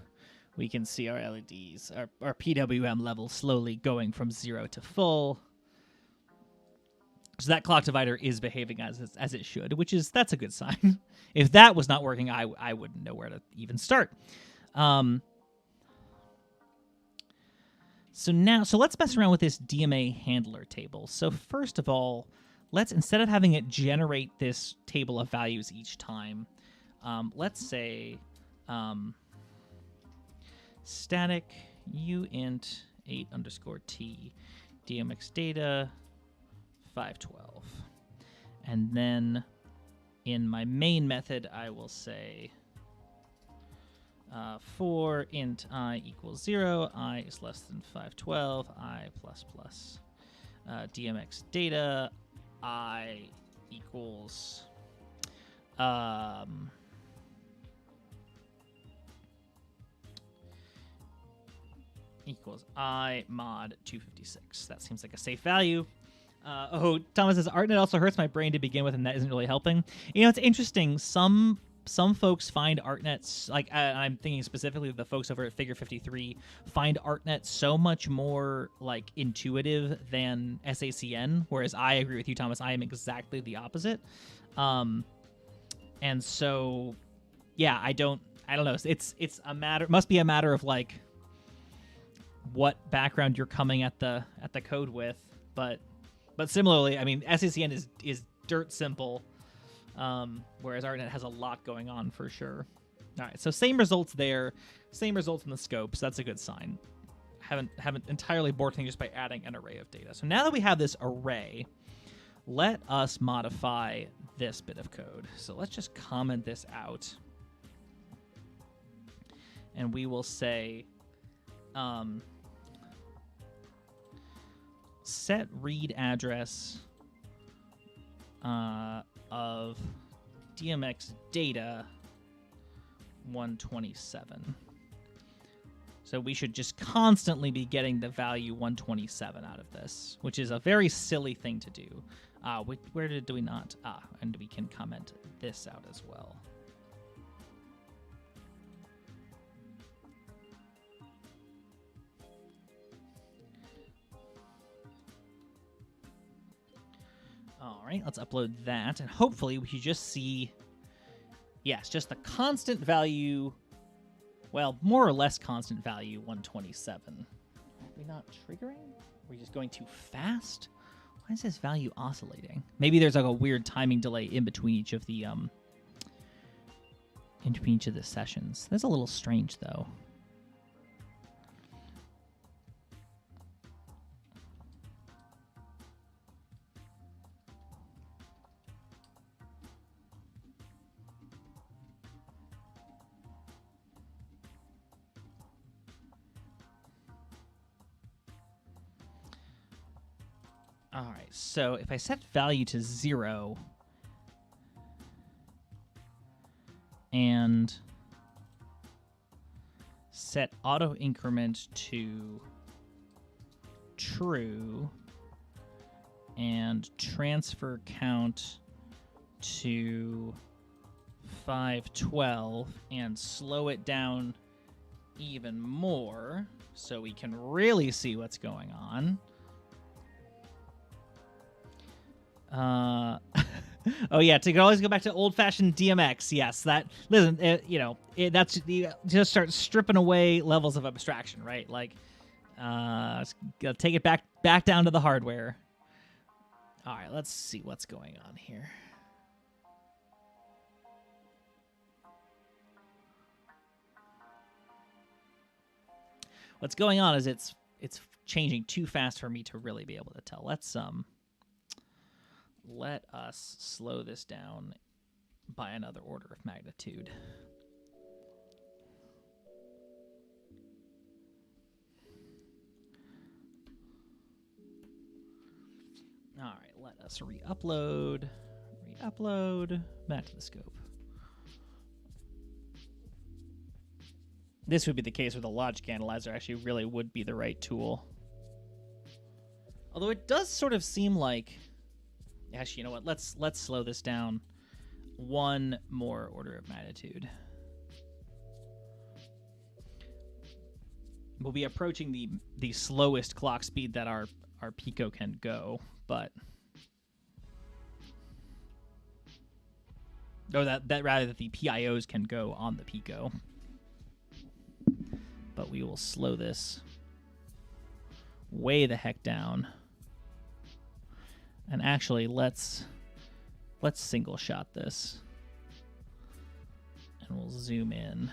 we can see our LEDs, our PWM level slowly going from 0 to full. So that clock divider is behaving as it should, that's a good sign. If that was not working, I wouldn't know where to even start. So let's mess around with this DMA handler table. So first of all, let's, instead of having it generate this table of values each time, let's say static uint 8_t DMX data 512. And then in my main method, I will say for int I equals 0, I is less than 512, I plus plus. DMX data, I equals equals I mod 256. That seems like a safe value. Thomas says ArtNet also hurts my brain to begin with, and that isn't really helping. You know, it's interesting. Some folks find ArtNets, like I'm thinking specifically of the folks over at Figure 53, find ArtNet so much more like intuitive than SACN. Whereas I agree with you, Thomas. I am exactly the opposite. And so, yeah, I don't know. It's a matter. Must be a matter of like what background you're coming at the code with, but similarly, I mean, SACN is dirt simple, whereas ArtNet has a lot going on for sure. All right, so same results there, same results in the scopes. That's a good sign. Haven't entirely bored things just by adding an array of data. So now that we have this array, let us modify this bit of code. So let's just comment this out, and we will say set read address of DMX data 127. So we should just constantly be getting the value 127 out of this, which is a very silly thing to do. Where do we not? And we can comment this out as well. All right, let's upload that, and hopefully we should just see, yes, just the constant value, well, more or less constant value, 127. Are we not triggering? Are we just going too fast? Why is this value oscillating? Maybe there's like a weird timing delay in between each of the sessions. That's a little strange, though. All right, so if I set value to 0 and set auto increment to true and transfer count to 512 and slow it down even more so we can really see what's going on. Oh yeah, to always go back to old-fashioned DMX. Yes, that. Listen, that's you just start stripping away levels of abstraction, right? Like, gotta take it back down to the hardware. All right, let's see what's going on here. What's going on is it's changing too fast for me to really be able to tell. Let us slow this down by another order of magnitude. All right, let us re-upload, back to the scope. This would be the case where the logic analyzer actually really would be the right tool. Although it does sort of seem like, actually, you know what? Let's slow this down one more order of magnitude. We'll be approaching the slowest clock speed that our Pico can go, but that rather that the PIOs can go on the Pico. But we will slow this way the heck down. And actually, let's single shot this. And we'll zoom in.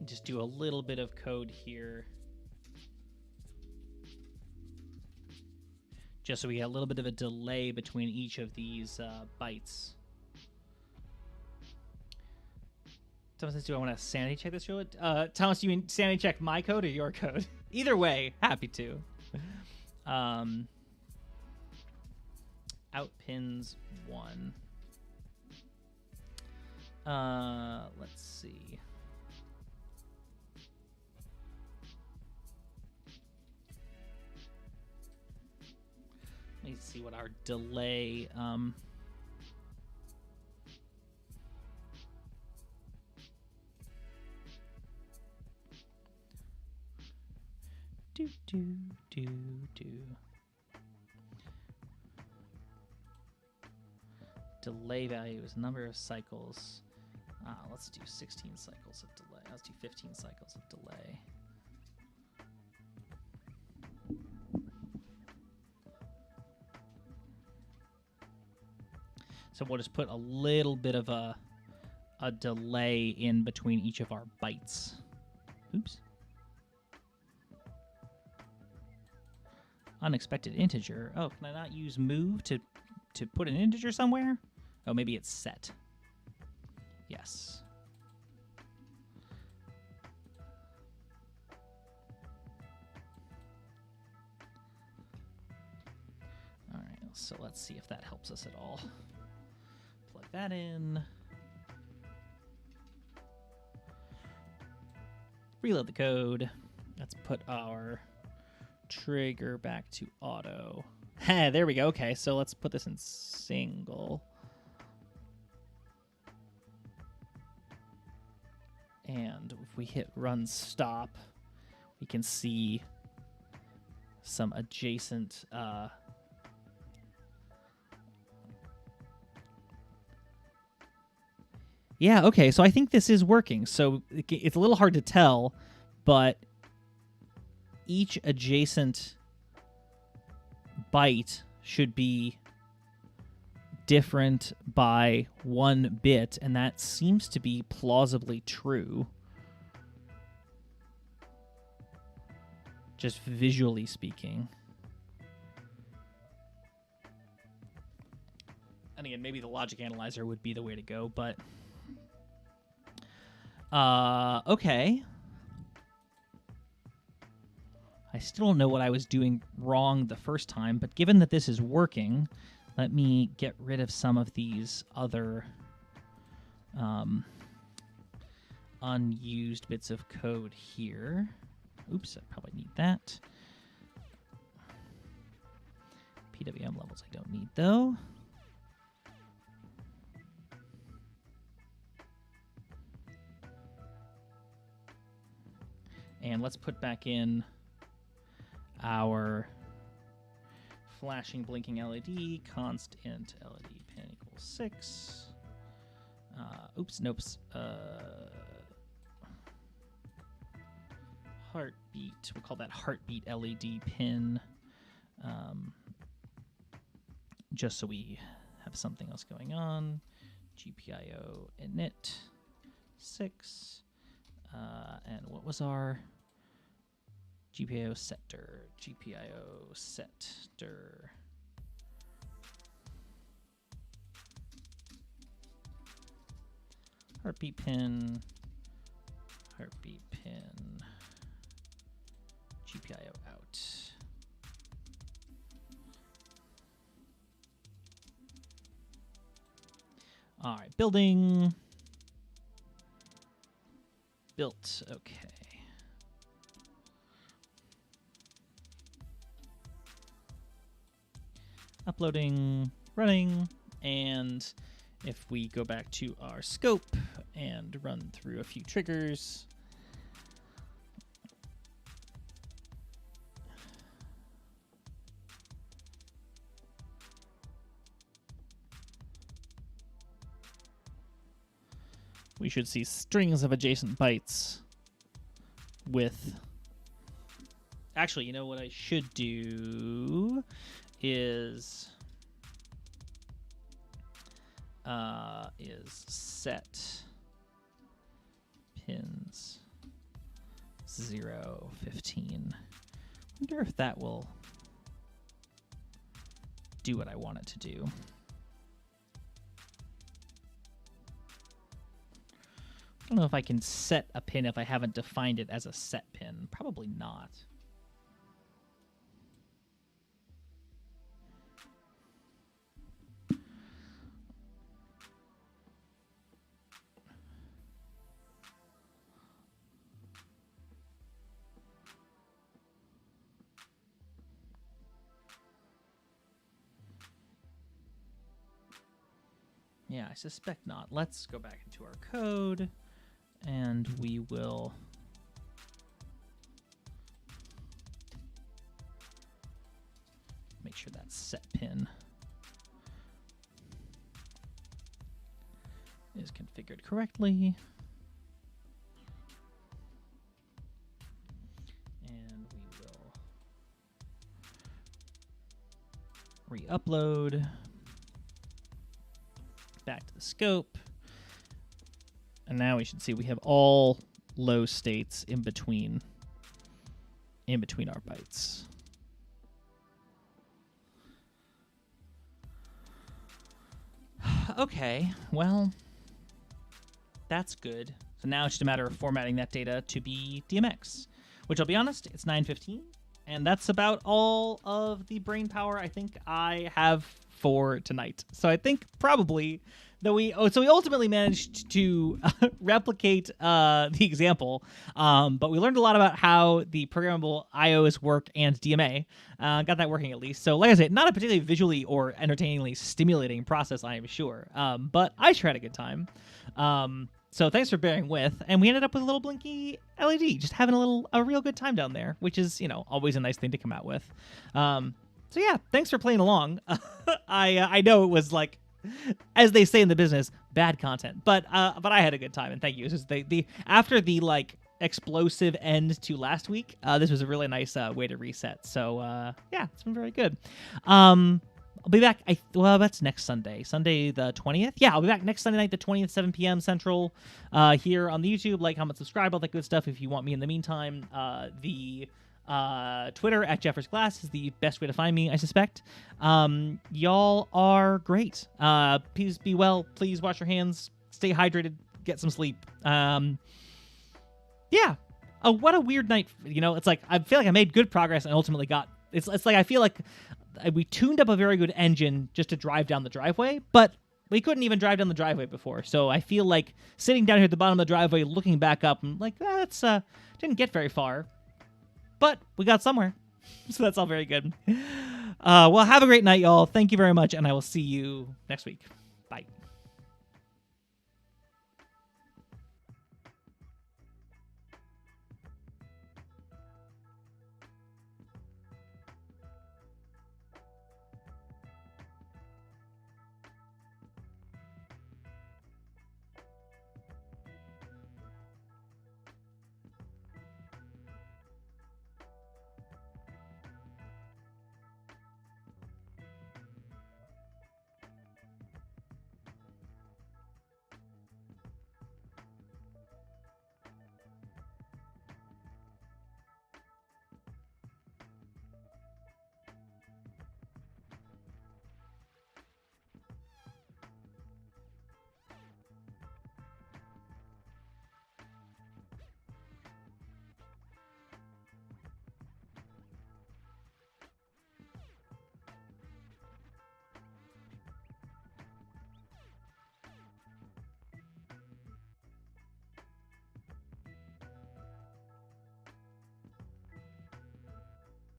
just do a little bit of code here, just so we get a little bit of a delay between each of these bytes. Thomas says, do I want to sanity check this real? Thomas, do you mean sanity check my code or your code? Either way, happy to. Out pins 1. Let's see. Let me see what our delay. Delay value is number of cycles. Let's do 16 cycles of delay. Let's do 15 cycles of delay. So we'll just put a little bit of a delay in between each of our bytes. Oops. Unexpected integer. Oh, can I not use move to put an integer somewhere? Oh, maybe it's set. Yes. All right, so let's see if that helps us at all. Plug that in. Reload the code. Let's put our trigger back to auto. There we go. Okay, so let's put this in single. And if we hit run stop, we can see some adjacent yeah, okay, so I think this is working. So it's a little hard to tell, but each adjacent byte should be different by 1 bit, and that seems to be plausibly true. Just visually speaking. And again, maybe the logic analyzer would be the way to go, but okay. I still don't know what I was doing wrong the first time, but given that this is working, let me get rid of some of these other unused bits of code here. Oops, I probably need that. PWM levels I don't need, though. And let's put back in our flashing blinking LED, const int LED pin equals 6. Oops, nope. Heartbeat, we'll call that heartbeat LED pin, just so we have something else going on. GPIO init 6. And what was our GPIO setter? GPIO setter. Heartbeat pin. Heartbeat pin. GPIO out. All right, building. Built, okay. Uploading, running, and if we go back to our scope and run through a few triggers, we should see strings of adjacent bytes with... Actually, you know what I should do is set pins 0, 15. Wonder if that will do what I want it to do. I don't know if I can set a pin if I haven't defined it as a set pin. Probably not. Yeah, I suspect not. Let's go back into our code, and we will make sure that set pin is configured correctly. And we will re-upload back to the scope. And now we should see we have all low states in between our bytes. Okay, well, that's good. So now it's just a matter of formatting that data to be DMX, which I'll be honest, it's 9:15, and that's about all of the brain power I think I have for tonight. So I think probably that we ultimately managed to replicate the example, but we learned a lot about how the programmable IOs work and DMA. Got that working at least. So like I said, not a particularly visually or entertainingly stimulating process, I am sure, but I sure had a good time. So thanks for bearing with, and we ended up with a little blinky LED, just having a real good time down there, which is, always a nice thing to come out with. So yeah, thanks for playing along. I know it was like, as they say in the business, bad content, but I had a good time, and thank you. This is after the explosive end to last week. This was a really nice way to reset. So yeah, it's been very good. I'll be back. That's next Sunday, the 20th. Yeah, I'll be back next Sunday night, the 20th, 7 p.m. Central, here on the YouTube. Like, comment, subscribe, all that good stuff. If you want me in the meantime, the Twitter at Jeffers Glass is the best way to find me, I suspect. Y'all are great. Please be well. Please wash your hands. Stay hydrated. Get some sleep. Yeah. Oh, what a weird night. It's like I feel like I made good progress and ultimately got. It's like I feel like we tuned up a very good engine just to drive down the driveway, but we couldn't even drive down the driveway before. So I feel like sitting down here at the bottom of the driveway, looking back up, and like that's didn't get very far. But we got somewhere. So that's all very good. Well, have a great night, y'all. Thank you very much, and I will see you next week.